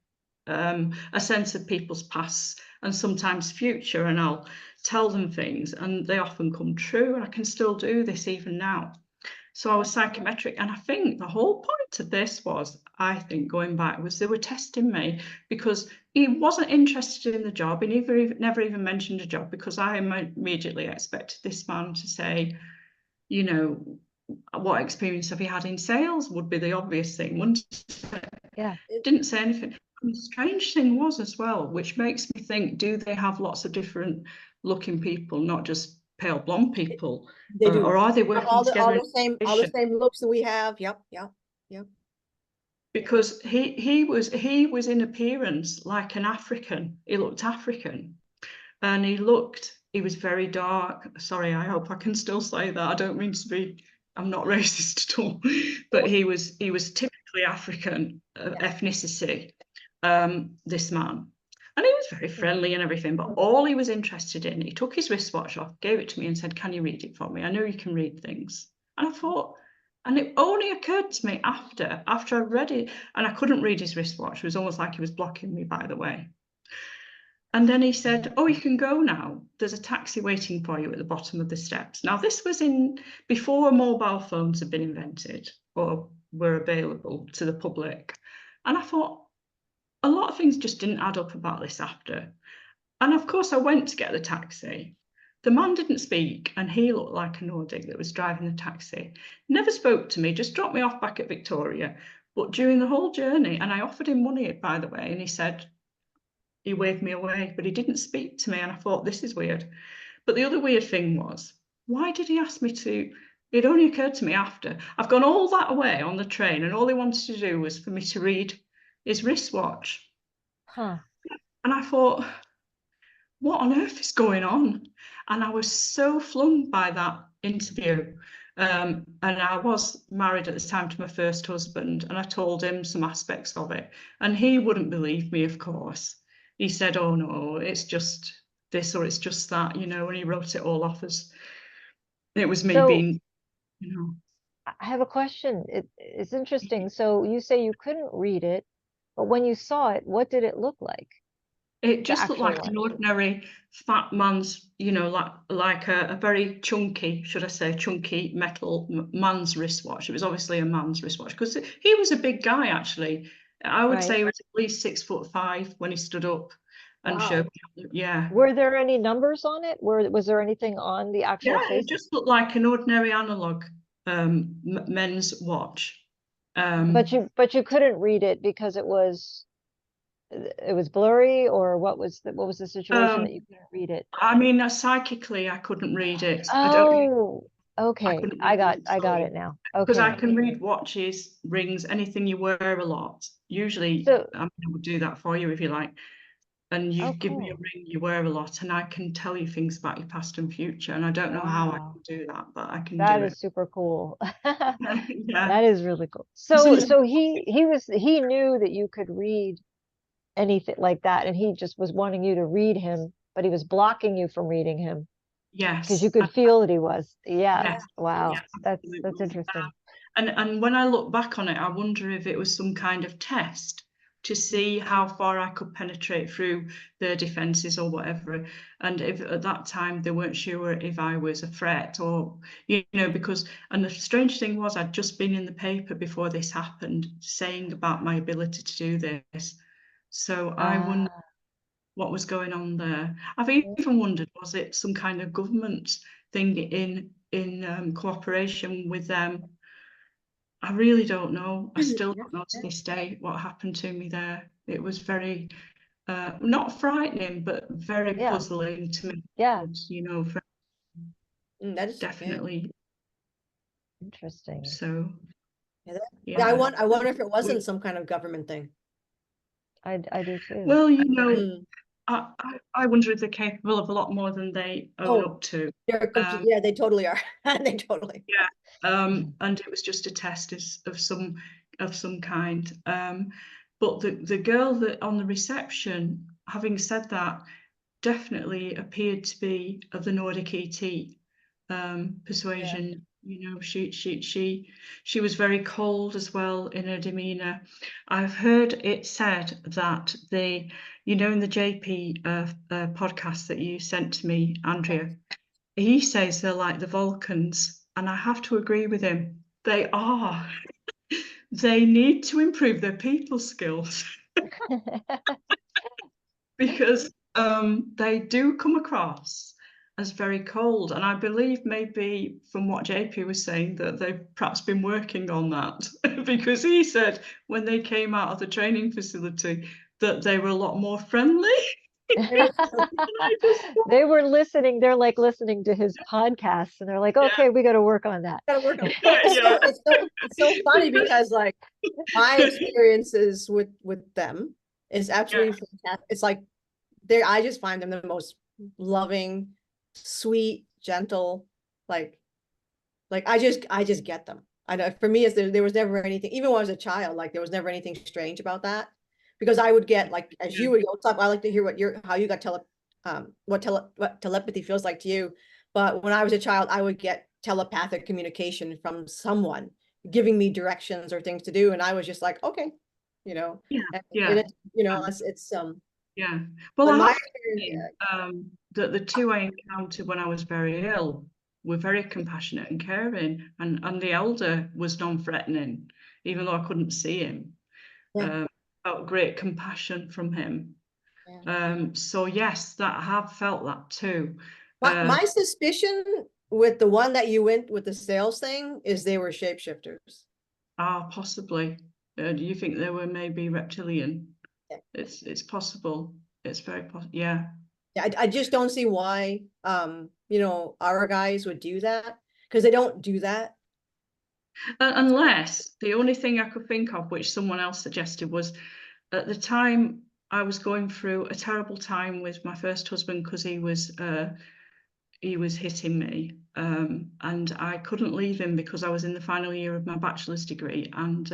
a sense of people's past and sometimes future, and I'll tell them things and they often come true, and I can still do this even now. So I was psychometric, and I think the whole point of this was, I think going back, was they were testing me, because he wasn't interested in the job. He never even mentioned a job, because I immediately expected this man to say, you know, what experience have you had in sales would be the obvious thing, wouldn't it? Yeah. Didn't say anything. And the strange thing was as well, which makes me think, do they have lots of different looking people, not just pale blonde people? They do. Or are they working together in All the competition? same looks that we have. Yep, yep, yep. Because he was in appearance like an African. He looked African, and he was very dark. Sorry, I hope I can still say that. I don't mean to be, I'm not racist at all, but he was typically African ethnicity, this man. And he was very friendly and everything, but all he was interested in, he took his wristwatch off, gave it to me and said, can you read it for me? I know you can read things. And I thought, and it only occurred to me after I read it, and I couldn't read his wristwatch. It was almost like he was blocking me, by the way. And then he said, oh, you can go now. There's a taxi waiting for you at the bottom of the steps. Now, this was before mobile phones had been invented or were available to the public. And I thought, a lot of things just didn't add up about this after. And of course, I went to get the taxi. The man didn't speak, and he looked like a Nordic that was driving the taxi. Never spoke to me, just dropped me off back at Victoria. But during the whole journey, and I offered him money, by the way, and he waved me away, but he didn't speak to me. And I thought, this is weird. But the other weird thing was, why did he ask me to? It only occurred to me after. I've gone all that way on the train, and all he wanted to do was for me to read his wristwatch. Huh. And I thought, what on earth is going on? And I was so flung by that interview. And I was married at the time to my first husband, and I told him some aspects of it. And he wouldn't believe me, of course. He said, oh no, it's just this or it's just that, you know, and he wrote it all off as it was me So being, you know. I have a question. It's interesting. So you say you couldn't read it. But when you saw it, what did it look like? It The just looked actual like an one? ordinary fat man's, you know, like a very chunky, should I say, chunky metal man's wristwatch. It was obviously a man's wristwatch because he was a big guy, actually. I would Right. say he was at least 6'5" when he stood up and Wow. showed. Yeah. Were there any numbers on it? Was there anything on the actual Yeah, face? it just looked like an ordinary analog men's watch. But you couldn't read it because it was blurry, or what was the situation that Um, you couldn't read it? I mean, psychically, I couldn't read it. Oh, I okay. couldn't I read got it, it sorry. now. Because I Okay. can read watches, rings, anything you wear a lot. Usually, So, I would do that for you if you like. And you oh, give me a cool. ring you wear a lot, and I can tell you things about your past and future. And I don't know how I Wow. can do that, but I can That do is it. super cool. Yeah. That is really cool. So, So he knew that you could read anything like that, and he just was wanting you to read him, but he was blocking you from reading him because you yes, could feel that he was. Yes. yes, Wow. yes, That's absolutely. interesting. And when I look back on it, I wonder if it was some kind of test to see how far I could penetrate through their defences or whatever. And if at that time they weren't sure if I was a threat or, you know, because, and the strange thing was I'd just been in the paper before this happened saying about my ability to do this. So I wonder Ah, what was going on there. I've even wondered, was it some kind of government thing in cooperation with them? I really don't know. I still don't know to this day what happened to me there. It was very, not frightening, but very yeah. puzzling to me. Yeah. You know, That is, yeah. definitely. Interesting. So, Yeah, that- yeah, yeah. I wonder if it wasn't We, some kind of government thing. I do too. well, you know, Mm. I wonder if they're capable of a lot more than they own Oh, up to. yeah, they totally are. They totally. Yeah. And it was just a test of some kind. But the girl that on the reception, having said that, definitely appeared to be of the Nordic ET persuasion. You know, she was very cold as well in her demeanor. I've heard it said that you know, in the JP podcast that you sent to me, Andrea, he says they're like the Vulcans, and I have to agree with him. They are. They need to improve their people skills because they do come across as very cold. And I believe maybe from what JP was saying that they've perhaps been working on that because he said when they came out of the training facility that they were a lot more friendly. They were listening. They're like listening to his podcasts, and they're like, Yeah, okay, we got to work on that. Gotta work on it. yeah, It's so funny because like my experiences with them is absolutely fantastic. It's like I just find them the most loving, sweet, gentle, like I just get them. I know for me, there was never anything, even when I was a child, like there was never anything strange about that. Because I would get like as you would go talk, I like to hear how you got what telepathy feels like to you. But when I was a child, I would get telepathic communication from someone giving me directions or things to do, and I was just like, okay, you know, yeah, and yeah. it's Yeah. Well, but I my have to say that the two I encountered when I was very ill were very compassionate and caring, and the elder was non-threatening, even though I couldn't see him. yeah, Felt great compassion from him. yeah. So yes, that I have felt that too. My suspicion with the one that you went with the sales thing is they were shapeshifters. Possibly. Do you think they were maybe reptilian? Yeah. It's possible. It's very possible. Yeah. Yeah, I just don't see why our guys would do that because they don't do that. Unless the only thing I could think of, which someone else suggested, was at the time I was going through a terrible time with my first husband because he was hitting me, and I couldn't leave him because I was in the final year of my bachelor's degree, and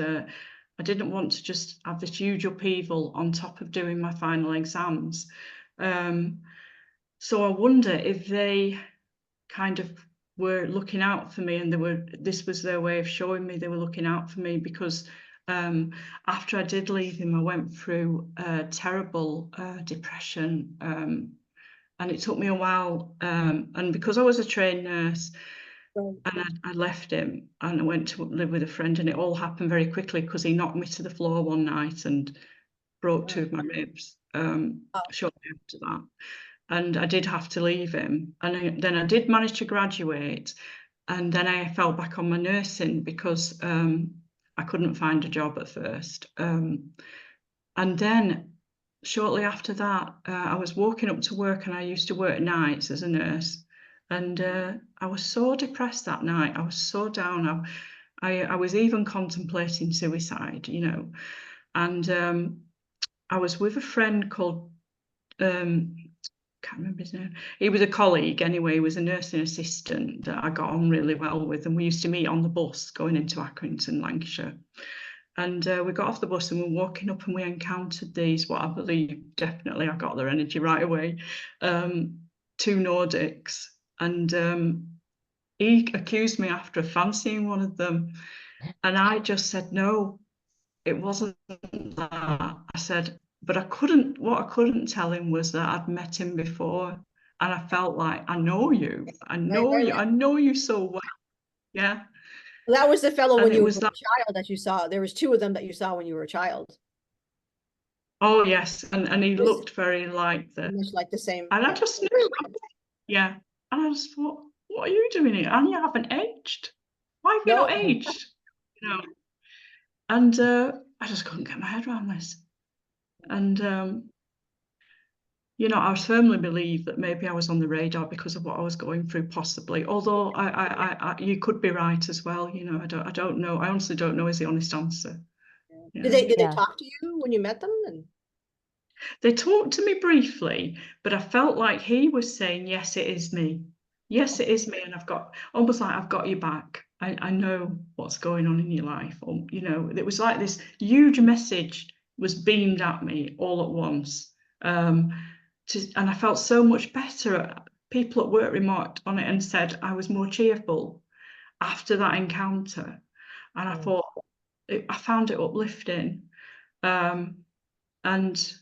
I didn't want to just have this huge upheaval on top of doing my final exams. So I wonder if they kind of were looking out for me, and this was their way of showing me they were looking out for me because after I did leave him, I went through a terrible depression, and it took me a while. And because I was a trained nurse, Right. and I left him and I went to live with a friend, and it all happened very quickly because he knocked me to the floor one night and broke 2 of my ribs shortly after that. And I did have to leave him. And then I did manage to graduate. And then I fell back on my nursing because I couldn't find a job at first. And then shortly after that, I was walking up to work, and I used to work nights as a nurse. And I was so depressed that night. I was so down. I was even contemplating suicide, you know. And I was with a friend called, can't remember his name. He was a colleague anyway. He was a nursing assistant that I got on really well with, and we used to meet on the bus going into Accrington, Lancashire. And we got off the bus and we were walking up, and we encountered these, what I believe, definitely I got their energy right away, 2 Nordics. And he accused me after of fancying one of them. And I just said, no, it wasn't that. I said, but what I couldn't tell him was that I'd met him before. And I felt like, I know you, I know you, I know you so well. Yeah. That was the fellow when And it you were was a that, child that you saw. There was 2 of them that you saw when you were a child. oh yes. And he Yes. looked very like the, Much like the same. and I Yeah. just knew, yeah. And I just thought, what are you doing here? And you haven't aged. Why have you No. not aged? You know. And I just couldn't get my head around this. And you know, I firmly believe that maybe I was on the radar because of what I was going through, possibly. Although you could be right as well. You know, I don't know. I honestly don't know is the honest answer. You Did know? they Yeah. talk to you when you met them? And They talked to me briefly, but I felt like he was saying, yes, it is me. Yes, it is me. And I've got, almost like I've got your back. I know what's going on in your life. Or, you know, it was like this huge message was beamed at me all at once. And I felt so much better. People at work remarked on it and said I was more cheerful after that encounter. And I thought, I found it uplifting. And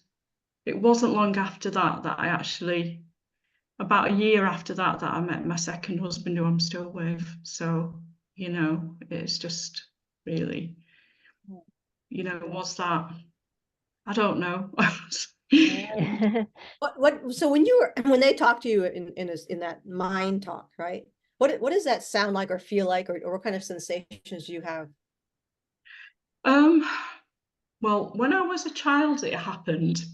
it wasn't long after that I actually, about a year after that I met my second husband, who I'm still with. So, you know, it's just really, you know, was that, I don't know. so when they talk to you in that mind talk, right? What does that sound like or feel like, or what kind of sensations do you have? Well, when I was a child, it happened.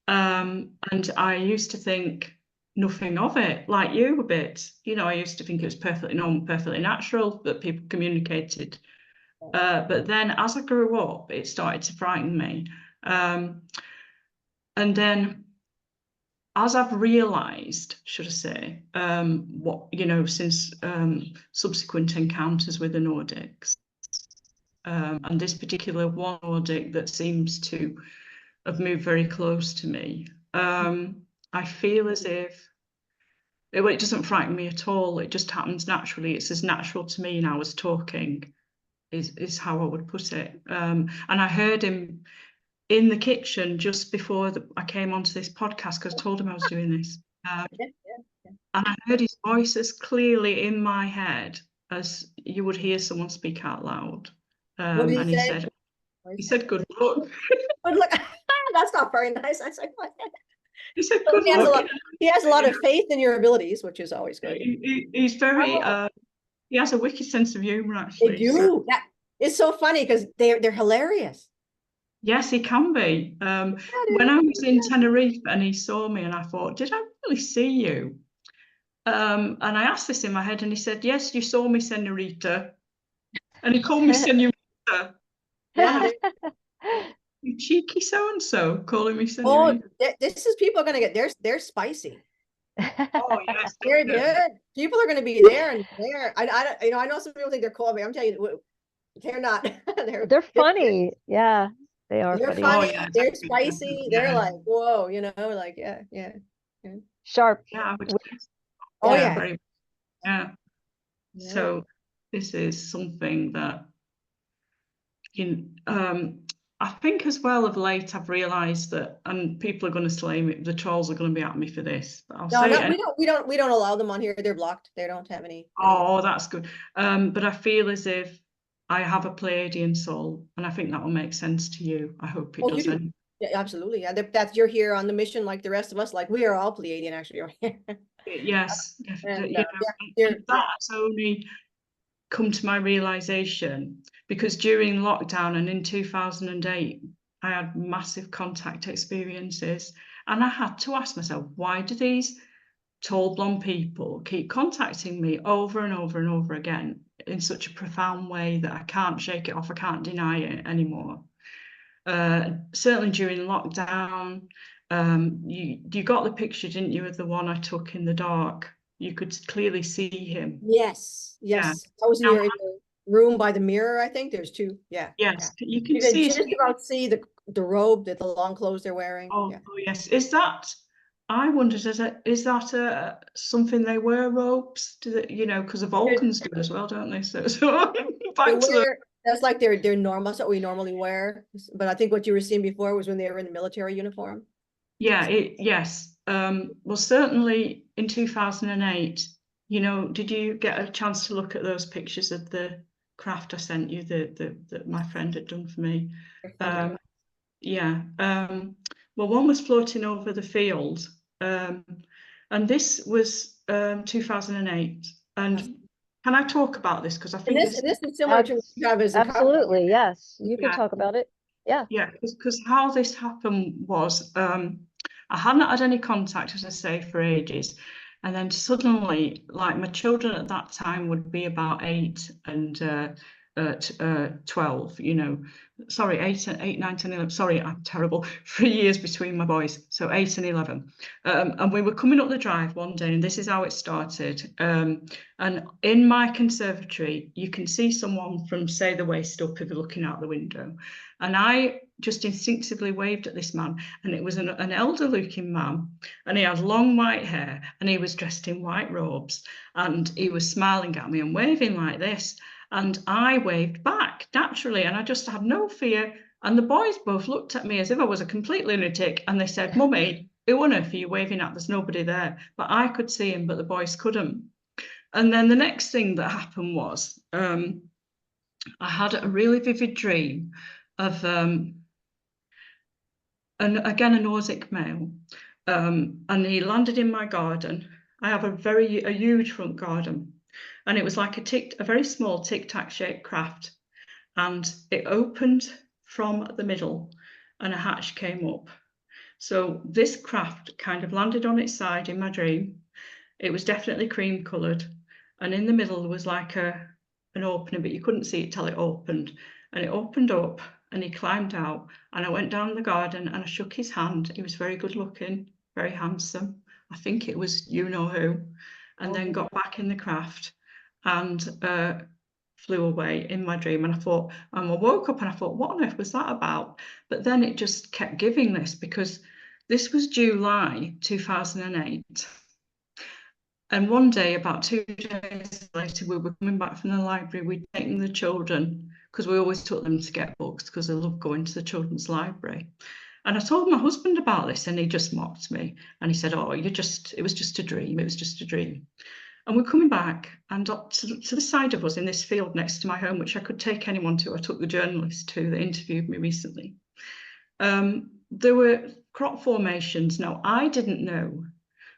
And I used to think nothing of it, like you a bit. You know, I used to think it was perfectly normal, perfectly natural that people communicated. But then as I grew up, it started to frighten me. And then as I've realised, should I say, what, you know, since subsequent encounters with the Nordics, and this particular one Nordic that seems to have moved very close to me, I feel as if it doesn't frighten me at all. It just happens naturally. It's as natural to me now as talking, is how I would put it. And I heard him in the kitchen just before I came onto this podcast, because I told him I was doing this. And I heard his voice as clearly in my head as you would hear someone speak out loud. What did And he say? he said, good luck. Good luck. That's not very nice. I say, what? He said, good luck. He has a lot of faith in your abilities, which is always good. He's very, he has a wicked sense of humour, actually. They do. So. That is so funny because they're hilarious. Yes, he can be. When I was in Tenerife and he saw me, and I thought, did I really see you? And I asked this in my head, and he said, yes, you saw me, senorita. And he called me senorita. Yeah. You cheeky so-and-so, calling me Oh, senorita. this is people are gonna get they're spicy. Oh yes, They're good. People are gonna be there and there. I know some people think they're cool, but I'm telling you, they're not. They're funny. Yeah, they are They're funny. funny. Oh, yeah, They're spicy. yeah. They're like, whoa, like, yeah. Sharp. Yeah, Oh yeah, yeah. very, yeah. So this is something that, I think as well of late I've realised that, and people are going to slay me, the trolls are going to be at me for this, but I'll No, say no, it. we don't allow them on here. They're blocked. They don't have any. Oh, that's good. But I feel as if I have a Pleiadian soul, and I think that will make sense to you. I hope it Oh, you does. do. Yeah, absolutely. Yeah, that's you're here on the mission like the rest of us. Like we are all Pleiadian actually. Yes, And you know, yeah, and that's only come to my realization because during lockdown and in 2008, I had massive contact experiences, and I had to ask myself, why do these tall blonde people keep contacting me over and over and over again in such a profound way that I can't shake it off, I can't deny it anymore. Certainly during lockdown, you got the picture, didn't you, of the one I took in the dark? You could clearly see him. yes. Yeah. I was in Now, your room by the mirror. I think there's two. Yeah. yes, Yeah. you can You can see just it. about see the robe, that the long clothes they're wearing. Oh, Yeah. oh yes. I wondered, is that something they wear, robes? Do they, because the Vulcans do as well, don't they? So They back to the wear, that's like their normal, that's what we normally wear. But I think what you were seeing before was when they were in the military uniform. yes. Well, certainly in 2008, did you get a chance to look at those pictures of the craft I sent you that my friend had done for me? Yeah. Well, one was floating over the field, and this was 2008. And can I talk about this? Because I think And this is similar to what you have as a couple. Absolutely, yes. You can Yeah. talk about it. Yeah. Yeah, because how this happened was I hadn't had any contact, as I say, for ages. And then suddenly, like my children at that time would be about 8 and 12, sorry, 8, 9, 10, 11. Sorry, I'm terrible. 3 years between my boys. So 8 and 11. And we were coming up the drive one day, and this is how it started. And in my conservatory, you can see someone from, say, the waist up if you're looking out the window. And I just instinctively waved at this man, and it was an elder-looking man, and he had long white hair, and he was dressed in white robes, and he was smiling at me and waving like this, and I waved back naturally, and I just had no fear. And the boys both looked at me as if I was a complete lunatic, and they said, "Mummy, who on earth are you waving at? There's nobody there." But I could see him, but the boys couldn't. And then the next thing that happened was I had a really vivid dream of again a Nordic male, and he landed in my garden. I have a huge front garden, and it was like a very small tic-tac shaped craft, and it opened from the middle, and a hatch came up. So this craft kind of landed on its side in my dream. It was definitely cream coloured, and in the middle there was like an opening, but you couldn't see it till it opened. And it opened up, and he climbed out, and I went down the garden and I shook his hand. He was very good looking, very handsome. I think it was you know who. And then got back in the craft and flew away in my dream. And I woke up and I thought, what on earth was that about? But then it just kept giving this, because this was July 2008. And one day, about 2 days later, we were coming back from the library. We'd taken the children, because we always took them to get books, because they love going to the children's library. And I told my husband about this, and he just mocked me. And he said, "Oh, it was just a dream. It was just a dream." And we're coming back, and up to the side of us in this field next to my home, which I could take anyone to. I took the journalist to that interviewed me recently. There were crop formations. Now, I didn't know,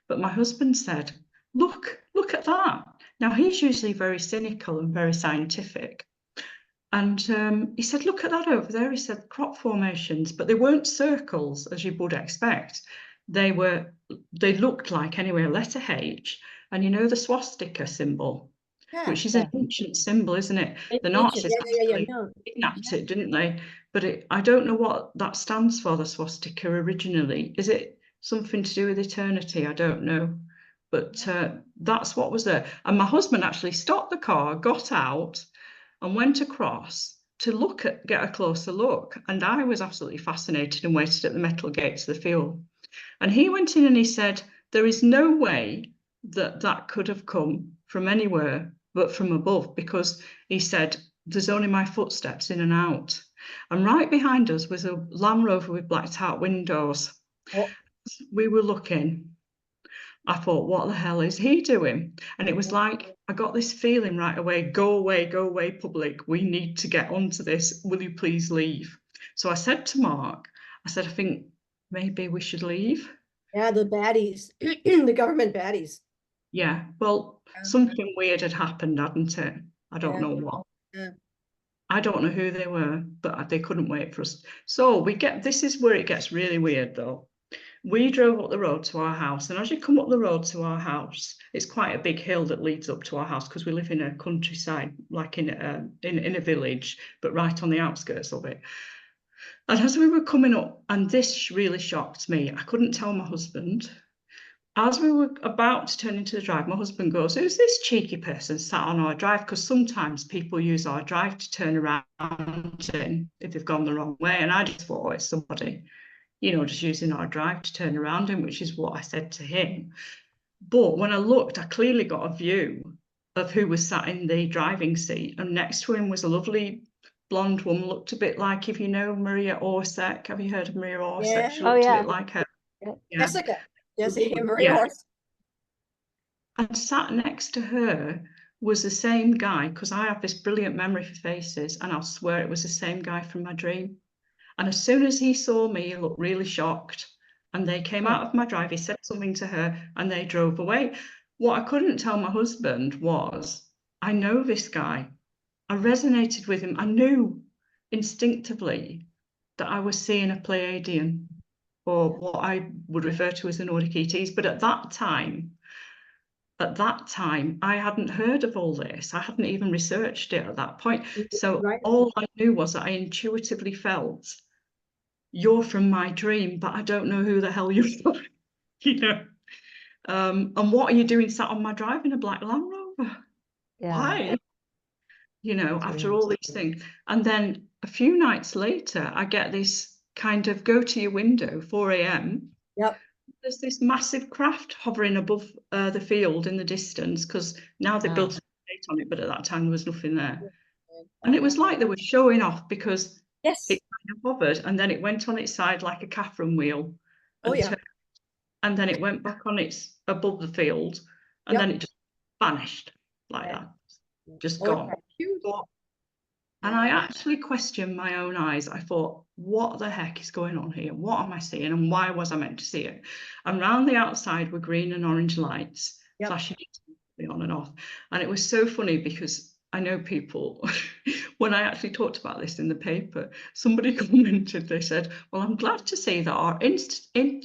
but my husband said, look at that. Now, he's usually very cynical and very scientific. And he said, look at that over there. He said, crop formations, but they weren't circles, as you would expect. They looked like, anyway, a letter H. And you know the swastika symbol, which is an ancient symbol, isn't it? The Nazis kidnapped it, didn't they? But I don't know what that stands for, the swastika originally. Is it something to do with eternity? I don't know. But that's what was there. And my husband actually stopped the car, got out, and went across to get a closer look. And I was absolutely fascinated and waited at the metal gates of the field. And he went in and he said, there is no way that could have come from anywhere but from above, because he said, there's only my footsteps in and out. And right behind us was a Land Rover with blacked out windows. Oh. We were looking. I thought, what the hell is he doing? And it was like, I got this feeling right away, go away, public. We need to get onto this. Will you please leave? So I said to Mark, I said, I think maybe we should leave. Yeah, the baddies, the government baddies. Yeah, well, something weird had happened, hadn't it? I don't know what. Yeah. I don't know who they were, but they couldn't wait for us. So this is where it gets really weird though. We drove up the road to our house, and as you come up the road to our house, it's quite a big hill that leads up to our house because we live in a countryside, like in a village, but right on the outskirts of it. And as we were coming up, and this really shocked me, I couldn't tell my husband. As we were about to turn into the drive, my husband goes, who's this cheeky person sat on our drive? Because sometimes people use our drive to turn around in if they've gone the wrong way. And I just thought, oh, it's somebody, just using our drive to turn around in, which is what I said to him. But when I looked, I clearly got a view of who was sat in the driving seat. And next to him was a lovely blonde woman, looked a bit like, if you know Maria Orsek. Have you heard of Maria Orsek? Yeah. She looked a bit like her. Yeah. Yeah. Jessica. Jessica Marie Yeah. Horse. And sat next to her was the same guy, because I have this brilliant memory for faces, and I'll swear it was the same guy from my dream. And as soon as he saw me, he looked really shocked. And they came out of my drive, he said something to her, and they drove away. What I couldn't tell my husband was, I know this guy. I resonated with him. I knew instinctively that I was seeing a Pleiadian, or what I would refer to as the Nordic ETs. But at that time, I hadn't heard of all this. I hadn't even researched it at that point. So all I knew was that I intuitively felt, you're from my dream, but I don't know who the hell you are. And what are you doing sat on my drive in a black Land Rover? Yeah. Why? After all these things. And then a few nights later, I get this kind of go to your window, 4 a.m. Yep. There's this massive craft hovering above the field in the distance, because now they built a gate on it, but at that time there was nothing there. And it was like they were showing off, because it kind of hovered and then it went on its side like a Catherine wheel. And then it went back on its above the field, and then it just vanished like that. Just gone. And I actually questioned my own eyes. I thought, what the heck is going on here? What am I seeing? And why was I meant to see it? And round the outside were green and orange lights flashing on and off. And it was so funny, because I know people, when I actually talked about this in the paper, somebody commented, they said, well, I'm glad to see that our interstellar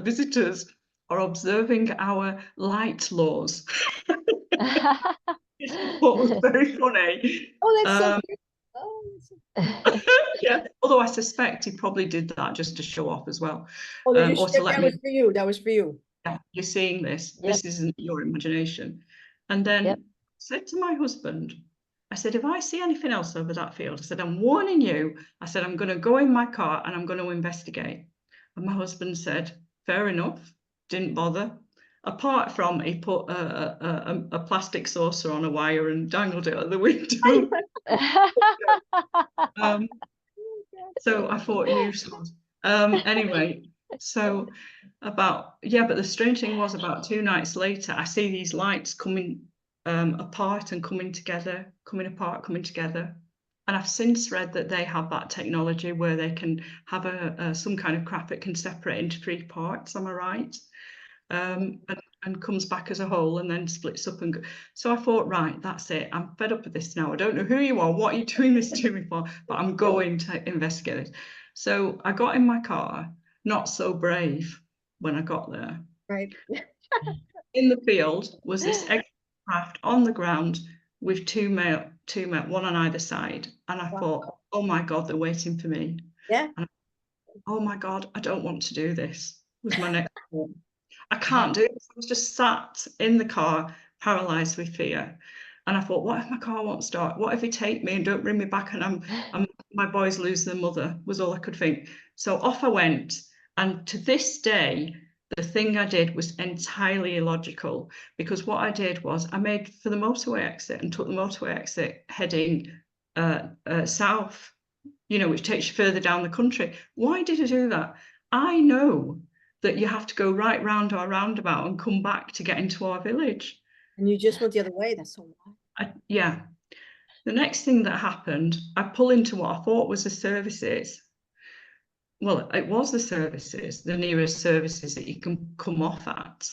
visitors are observing our light laws. What was very funny. Oh, that's so cute. Oh, yeah, although I suspect he probably did that just to show off as well. Oh, that was for you. That was for you. Yeah, you're seeing this. Yep. This isn't your imagination. And then I said to my husband, I said, if I see anything else over that field, I said, I'm warning you. I said, I'm going to go in my car and I'm going to investigate. And my husband said, fair enough. Didn't bother. Apart from he put a plastic saucer on a wire and dangled it at the window. So I thought, useless. Anyway, so but the strange thing was, about 2 nights later, I see these lights coming apart and coming together, coming apart, coming together. And I've since read that they have that technology where they can have some kind of craft that can separate into 3 parts. Am I right? And comes back as a whole and then splits up and so I thought, right, that's it. I'm fed up with this now. I don't know who you are, what are you doing this to me for, but I'm going to investigate it. So I got in my car, not so brave when I got there. Right. In the field was this craft on the ground with two male, one on either side. And I thought, oh my God, they're waiting for me. Yeah. And oh my God, I don't want to do this, was my next thought. I can't do it. I was just sat in the car, paralyzed with fear. And I thought, what if my car won't start? What if they take me and don't bring me back and my boys lose their mother, was all I could think. So off I went. And to this day, The thing I did was entirely illogical, because what I did was I made for the motorway exit and took the motorway exit heading south, you know, which takes you further down the country. Why did I do that? I know that you have to go right round our roundabout and come back to get into our village. And you just went the other way. That's so wild. Yeah. The next thing that happened, I pull into what I thought was the services. Well, it was the services, the nearest services that you can come off at.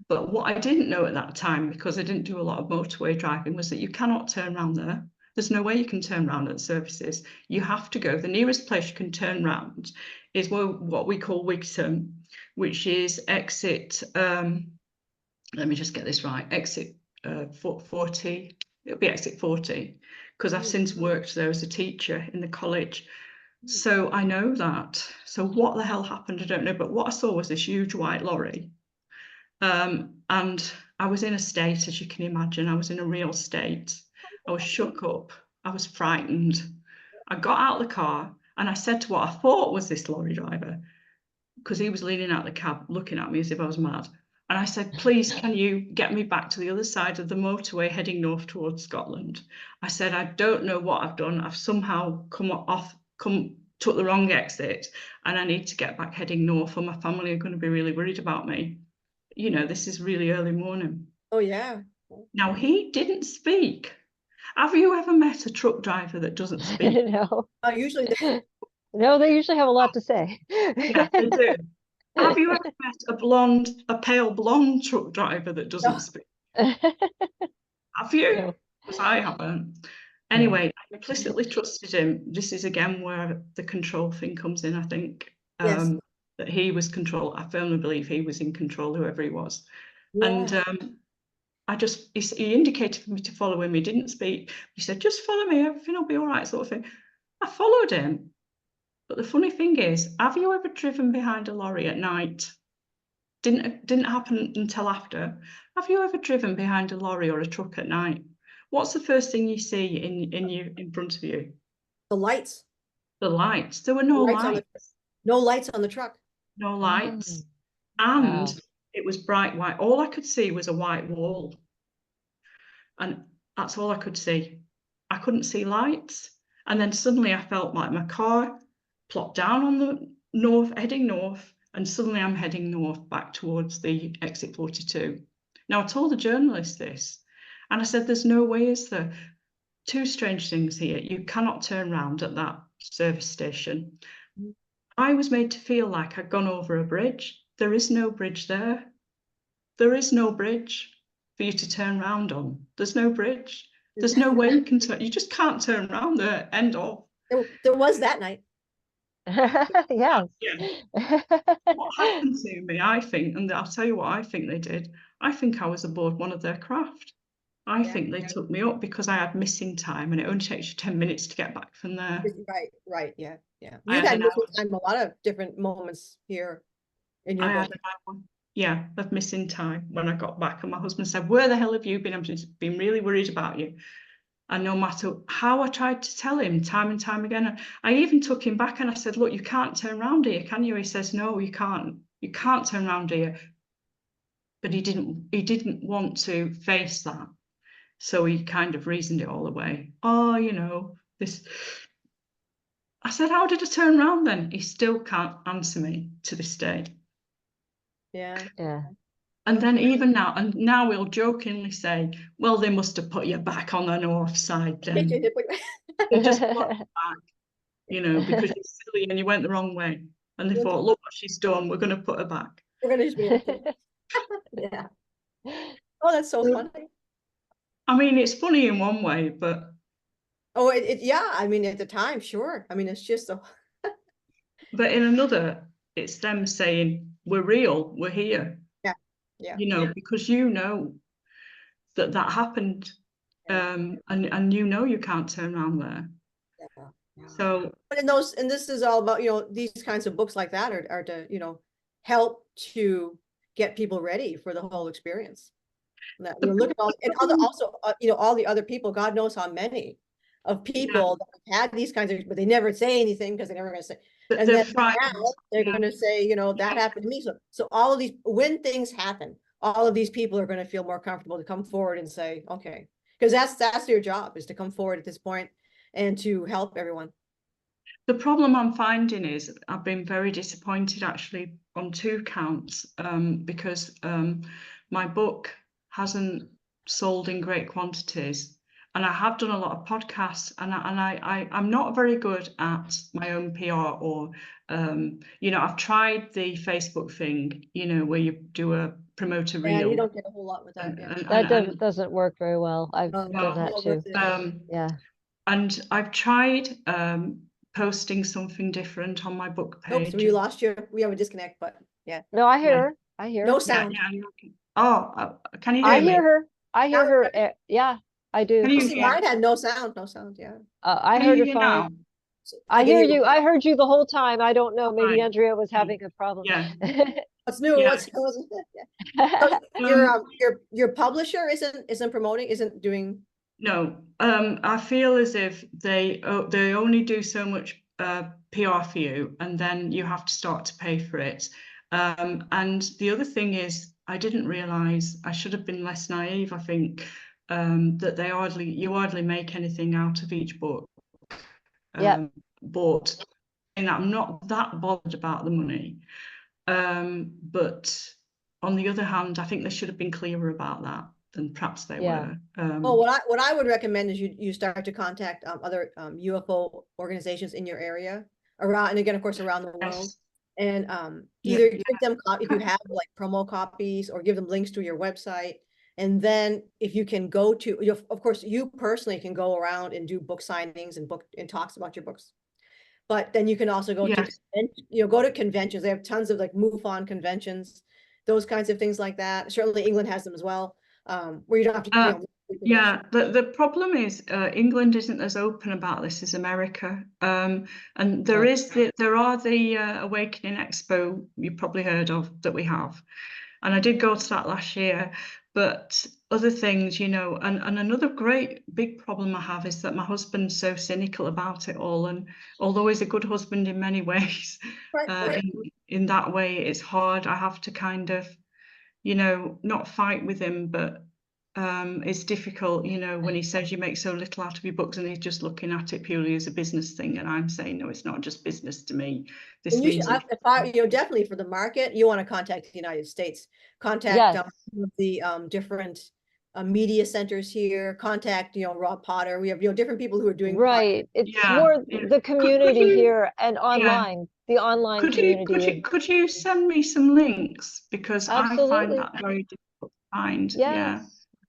But what I didn't know at that time, because I didn't do a lot of motorway driving, was that you cannot turn around there. There's no way you can turn around at the services. You have to go. The nearest place you can turn around is what we call Wigton, which is exit, let me just get this right, exit 40. It'll be exit 40, because I've since worked there as a teacher in the college. So I know that. So what the hell happened, I don't know. But what I saw was this huge white lorry. And I was in a state, as you can imagine. I was in a real state. I was shook up. I was frightened. I got out of the car and I said to what I thought was this lorry driver, because he was leaning out the cab looking at me as if I was mad. And I said, please, can you get me back to the other side of the motorway heading north towards Scotland? I said, I don't know what I've done. I've somehow took the wrong exit, and I need to get back heading north, or my family are going to be really worried about me. You know, this is really early morning. Oh, yeah. Now, he didn't speak. Have you ever met a truck driver that doesn't speak? No. Usually they No, they usually have a lot to say. Yeah, they do. Have you ever met a pale blonde truck driver that doesn't speak? Have you? No. Because I haven't. Anyway, I implicitly trusted him. This is again where the control thing comes in, I think. Yes. That he was control. I firmly believe he was in control, whoever he was. Yeah. And he indicated for me to follow him. He didn't speak. He said, just follow me, everything will be all right, sort of thing. I followed him. But the funny thing is, have you ever driven behind a lorry at night? Didn't happen until after. Have you ever driven behind a lorry or a truck at night? What's the first thing you see in front of you? The lights. The lights. There were no lights. No lights on the truck. No lights. Oh. And Wow. it was bright white. All I could see was a white wall. And that's all I could see. I couldn't see lights. And then suddenly I felt like my car plopped down on the heading north. And suddenly I'm heading north back towards the exit 42. Now, I told the journalist this, and I said, there's no way, is there? Two strange things here. You cannot turn around at that service station. I was made to feel like I'd gone over a bridge. There is no bridge there. There is no bridge for you to turn around on. There's no bridge. There's no way you can turn. You just can't turn around there. End of. There was that night. Yes. Yeah. What happened to me, I think, and I'll tell you what I think they did. I think I was aboard one of their craft. I think they took me up because I had missing time, and it only takes you 10 minutes to get back from there. Right. Yeah. I You've had had an missing time a lot of different moments here in your book. Yeah, of missing time when I got back, and my husband said, where the hell have you been? I've just been really worried about you. And no matter how I tried to tell him time and time again, I even took him back and I said, look, you can't turn around here, can you? He says, no, you can't. You can't turn around here. But he didn't want to face that. So he kind of reasoned it all away. Oh, you know, this. I said, how did I turn around then? He still can't answer me to this day. Yeah. And then even now, and now we'll jokingly say, well, they must have put you back on the north side then. They just put you back, you know, because you're silly and you went the wrong way. And they thought, look what she's done, we're going to put her back. We're going to just be yeah. Oh, that's so funny. I mean, it's funny in one way, but... Oh, yeah, I mean, at the time, sure. I mean, it's just so... But in another, it's them saying, we're real, we're here. Yeah. You know, because you know that happened, and you know you can't turn around there. Yeah. So, but and this is all about, you know, these kinds of books like that are to, you know, help to get people ready for the whole experience. That we're looking at, and also, you know, all the other people, God knows how many of people that have had these kinds of, but they never say anything because they're never going to say. And They're then frightened. now they're going to say, you know, that happened to me. So all of these, when things happen, all of these people are going to feel more comfortable to come forward and say, okay, because that's their job, is to come forward at this point and to help everyone. The problem I'm finding is I've been very disappointed actually on 2 counts, because my book hasn't sold in great quantities, and I have done a lot of podcasts, and I'm not very good at my own PR, or you know, I've tried the Facebook thing, you know, where you do a promoter reel. Yeah, you don't get a whole lot with that. That doesn't work very well. I've done that too. Yeah. And I've tried posting something different on my book page. Oops, we lost you. We have a disconnect, but yeah. No, I hear her. I hear no her. sound. Oh, can you hear me? I hear her. I hear her. Yeah, I do. Can you See, mine had no sound. No sound. Yeah. I heard her fine. I hear you. I heard you the whole time. I don't know. Maybe Andrea was having a problem. Yeah. What's new? Yeah. So your publisher isn't promoting, isn't doing. No, I feel as if they only do so much PR for you, and then you have to start to pay for it. And the other thing is, I didn't realise, I should have been less naive, I think, that you hardly make anything out of each book. But and I'm not that bothered about the money. But on the other hand, I think they should have been clearer about that than perhaps they were. Well, what I would recommend is you start to contact other UFO organizations in your area, around, and again, of course, around the world. And either give them, if you have like promo copies, or give them links to your website. And then if you can go to, of course, you personally can go around and do book signings and talks about your books. But then you can also go to, go to conventions. They have tons of like MUFON conventions, those kinds of things like that. Certainly England has them as well, where you don't have to, the problem is England isn't as open about this as America, and there are the Awakening Expo you probably heard of that we have, and I did go to that last year. But other things, you know, and another great big problem I have is that my husband's so cynical about it all, and although he's a good husband in many ways, in that way it's hard. I have to kind of, you know, not fight with him, but it's difficult, you know, when he says you make so little out of your books, and he's just looking at it purely as a business thing, and I'm saying no, it's not just business to me. This means definitely for the market, you want to contact the United States, contact the different media centers here, contact Rob Potter. We have different people who are doing it's more the community here and online. The online community. Could you send me some links, because I find that very difficult to find.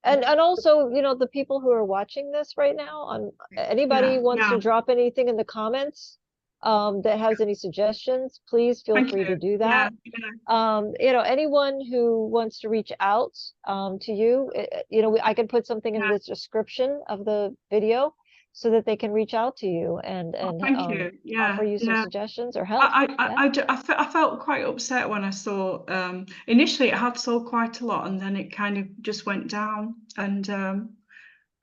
And also, you know, the people who are watching this right now, anybody wants to drop anything in the comments that has any suggestions, please feel free to do that. You know, anyone who wants to reach out to you, you know, I can put something in the description of the video so that they can reach out to you and offer you some suggestions or help. I felt quite upset when I saw initially it had sold quite a lot, and then it kind of just went down, and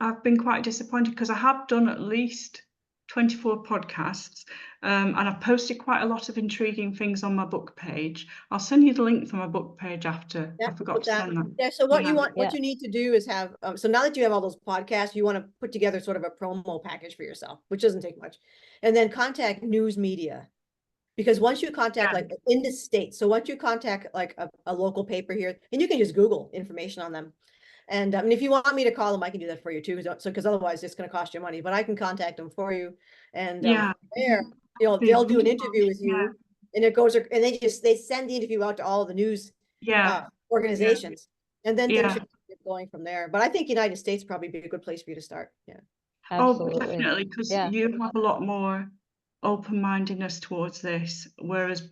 I've been quite disappointed, because I have done at least 24 podcasts, and I've posted quite a lot of intriguing things on my book page. I'll send you the link for my book page after. I forgot to send that. So what you need to do is have, so now that you have all those podcasts, you want to put together sort of a promo package for yourself, which doesn't take much, and then contact news media. Because once you contact like in the States, so once you contact like a local paper here, and you can just Google information on them. And if you want me to call them, I can do that for you too. So, because otherwise it's going to cost you money, but I can contact them for you. And they'll do an interview with you, and it goes, and they send the interview out to all of the news organizations, and then things should get going from there. But I think United States probably be a good place for you to start. Oh, definitely, because you have a lot more open-mindedness towards this, whereas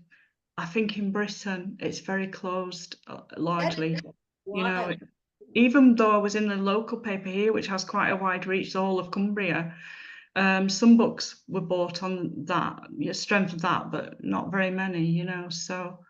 I think in Britain it's very closed, largely. You know, even though I was in the local paper here, which has quite a wide reach, the whole of Cumbria, some books were bought on that strength of that, but not very many, you know. So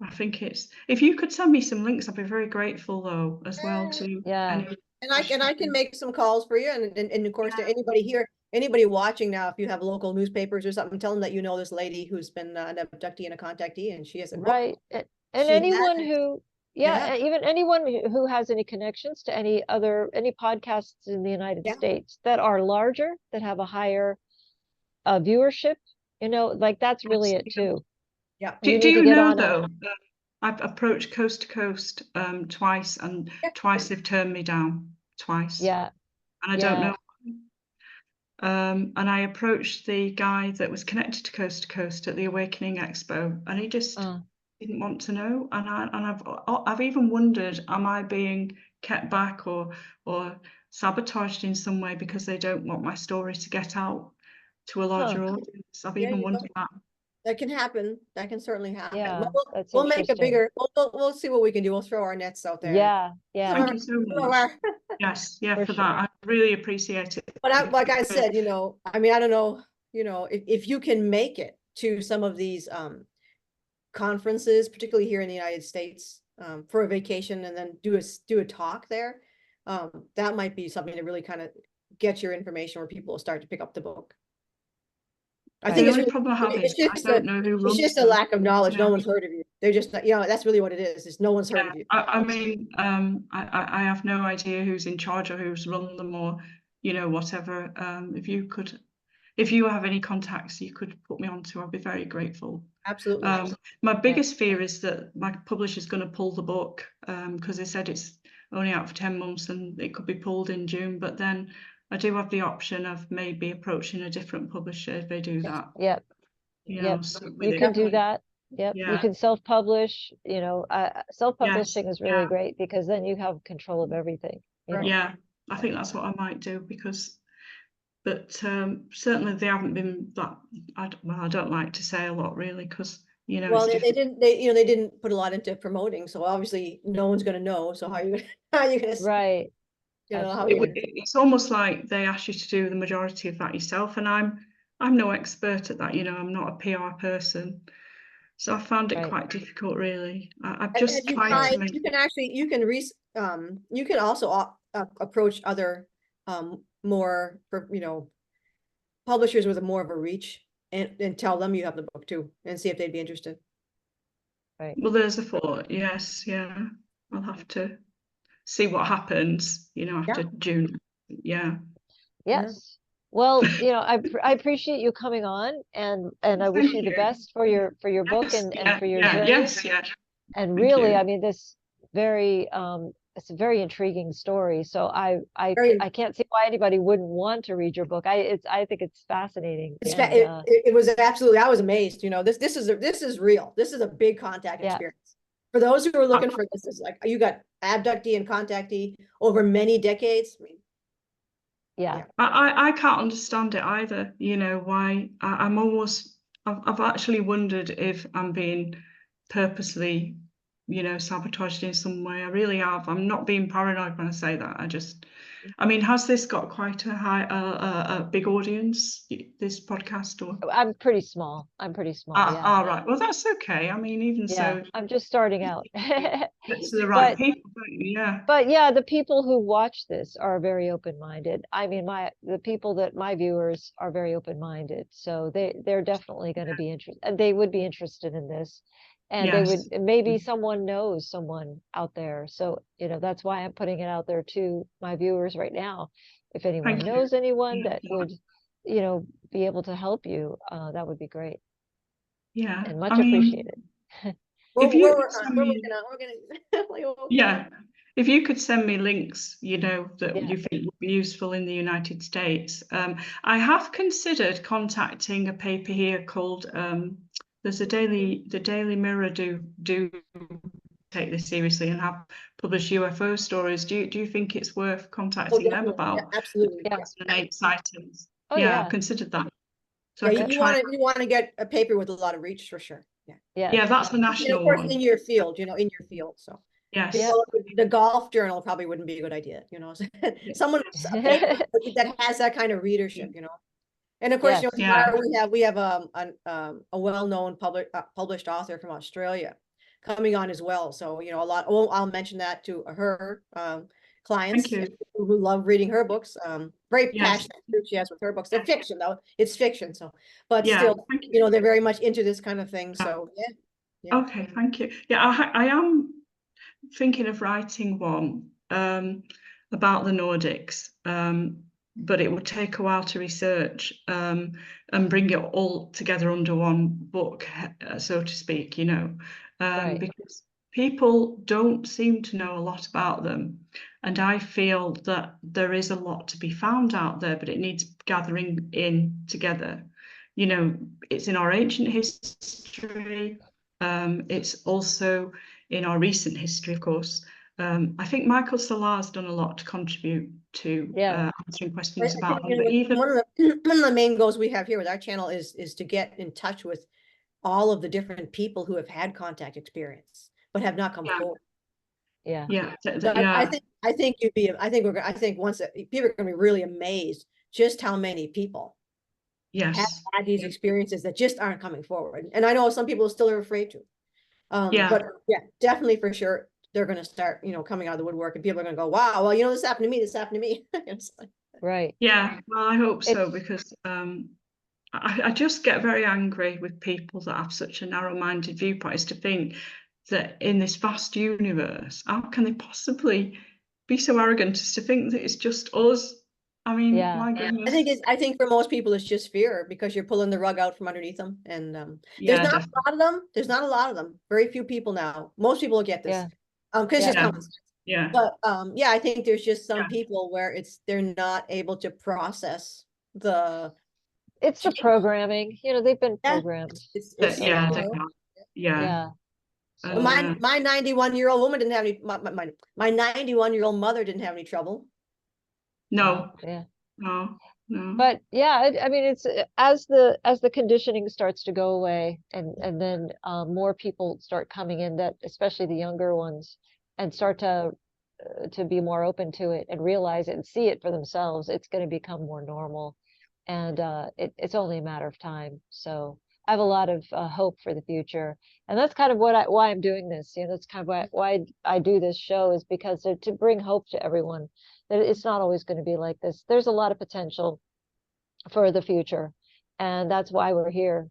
I think if you could send me some links, I'd be very grateful, though, as well. And I can make some calls for you, and of course to anybody here. anybody watching now, if you have local newspapers or something, tell them that you know this lady who's been an abductee and a contactee, and she has a book. Right. And She anyone has, who, yeah, even anyone who has any connections to any podcasts in the United yeah, States that are larger, that have a higher viewership, like that's really it too. yeah. You Do need to you get know on it. though, I've approached Coast to Coast twice, and Yeah. twice they've turned me down, twice. Yeah. And I don't know. And I approached the guy that was connected to Coast at the Awakening Expo, and he just didn't want to know. And I've even wondered, am I being kept back or sabotaged in some way because they don't want my story to get out to a larger audience? I've even wondered that. That can happen. That can certainly happen. Yeah, that's we'll make a interesting. bigger. We'll see what we can do. We'll throw our nets out there. Yeah, yeah. Thank you so much. Yes, yeah, for that. I really appreciate it. But like I said, I mean, I don't know, if you can make it to some of these conferences, particularly here in the United States, for a vacation, and then do a talk there, that might be something to really kind of get your information where people will start to pick up the book. I think the only problem I have is I don't know who runs. It's just a lack of knowledge. No one's heard of you. They're just, that's really what it is no one's heard of you. I mean, I have no idea who's in charge or who's run them, or whatever. If you have any contacts you could put me on to, I'd be very grateful. Absolutely. My biggest fear is that my publisher's going to pull the book, because they said it's only out for 10 months and it could be pulled in June, but then I do have the option of maybe approaching a different publisher if they do that. Yep. Yep. You can do that. Yep. Yeah. You can self-publish, self-publishing is really Yeah. great, because then you have control of everything. Yeah, I think that's what I might do, but certainly they haven't been that, I don't like to say a lot really, because well, they didn't put a lot into promoting, so obviously no one's going to know. So how are you going to Right. It's almost like they ask you to do the majority of that yourself, and I'm no expert at that. I'm not a PR person, so I found it quite difficult really. I've just tried to make. You can also approach other more publishers with more of a reach, and tell them you have the book too, and see if they'd be interested. Right. Well, there's a thought. Yes, yeah. I'll have to see what happens, after June. Yeah. Yes. Well, I appreciate you coming on, and I wish you the best for your book and for your journey. Yes, yeah. And really, I mean, it's a very intriguing story. So I can't see why anybody wouldn't want to read your book. I think it's fascinating. It was absolutely, I was amazed. This is real. This is a big contact experience. For those who are looking for this, is like, you got abductee and contactee over many decades. I can't understand it either. Why I've actually wondered if I'm being purposely, sabotaged in some way. I really have. I'm not being paranoid when I say that. I mean, has this got quite a big audience, this podcast? Or I'm pretty small. Yeah. All right. Well, that's okay. I mean, even so, I'm just starting out. It's the right people, yeah. But yeah, the people who watch this are very open-minded. I mean, my viewers are very open-minded, so they're definitely going to be interested. They would be interested in this, and they would, maybe someone knows someone out there. So that's why I'm putting it out there to my viewers right now. If anyone knows anyone that would, be able to help you, that would be great. Yeah, and much appreciated. If you could send me links, that you think would be useful in the United States. I have considered contacting a paper here called the Daily Mirror do take this seriously and have published UFO stories. Do you think it's worth contacting them about? Absolutely. Sightings? Yeah, I've considered that. So you want to get a paper with a lot of reach, for sure. Yeah, that's the national one. one. In your field, so. Yes. The golf journal probably wouldn't be a good idea, someone that has that kind of readership, And of course, we have a well-known published author from Australia coming on as well. So, I'll mention that to her. clients you. who love reading her books. Very Yes. passionate group she has with her books. They're fiction though. It's fiction. So, but Yeah, still, thank you. you know, they're very much into this kind of thing. So yeah. Yeah. Okay, thank you. Yeah, I am thinking of writing one about the Nordics, but it would take a while to research and bring it all together under one book, so to speak, you know, Right. because people don't seem to know a lot about them. And I feel that there is a lot to be found out there, but it needs gathering in together. You know, it's in our ancient history. It's also in our recent history, of course. I think Michael Salar's done a lot to contribute to answering questions about them. But even one of the main goals we have here with our channel is to get in touch with all of the different people who have had contact experience but have not come forward. Yeah. Yeah. So I think you'd be. I think once people are going to be really amazed just how many people have Yes. had these experiences that just aren't coming forward. And I know some people still are afraid to. Yeah. But yeah, definitely for sure they're going to start, you know, coming out of the woodwork, and people are going to go, wow, well, you know, this happened to me. This happened to me. It's like, Right. Yeah. Well, I hope so, because I just get very angry with people that have such a narrow-minded viewpoint, is to think that in this vast universe, how can they possibly be so arrogant as to think that it's just us? I mean, Yeah. my goodness. I think for most people it's just fear, because you're pulling the rug out from underneath them. And Yeah, there's not definitely. a lot of them. There's not a lot of them. Very few people now. Most people will get this. Yeah. Because it's just Yeah. common sense. Yeah. But yeah, I think there's just some Yeah. people where they're not able to process the It's the programming, you know, they've been programmed. it's Yeah, so yeah, true. yeah. Yeah. And, My 91-year-old woman didn't have any, my 91-year-old mother didn't have any trouble. no, Yeah. no. But yeah, I mean, it's as the conditioning starts to go away, and then more people start coming in, that especially the younger ones, and start to be more open to it and realize it and see it for themselves, it's going to become more normal, and it's only a matter of time. So I have a lot of hope for the future, and that's kind of why I'm doing this. You know, that's kind of why I do this show, is because to bring hope to everyone, that it's not always going to be like this. There's a lot of potential for the future, and that's why we're here.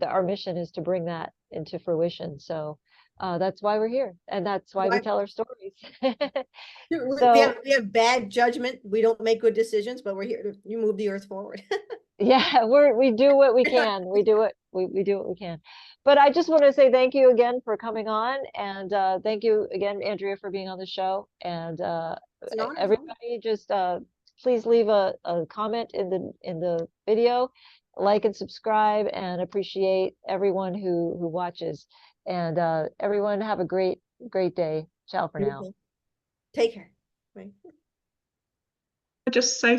Our mission is to bring that into fruition. So that's why we're here, and that's why we tell our stories. So we have bad judgment. We don't make good decisions, but we're here to move the earth forward. yeah, we do what we can. We do what we can. But I just want to say thank you again for coming on, and thank you again, Andrea, for being on the show. And everybody, just please leave a comment in the video, like and subscribe, and appreciate everyone who watches. And everyone have a great day. Ciao for now. Take care. Right. I just say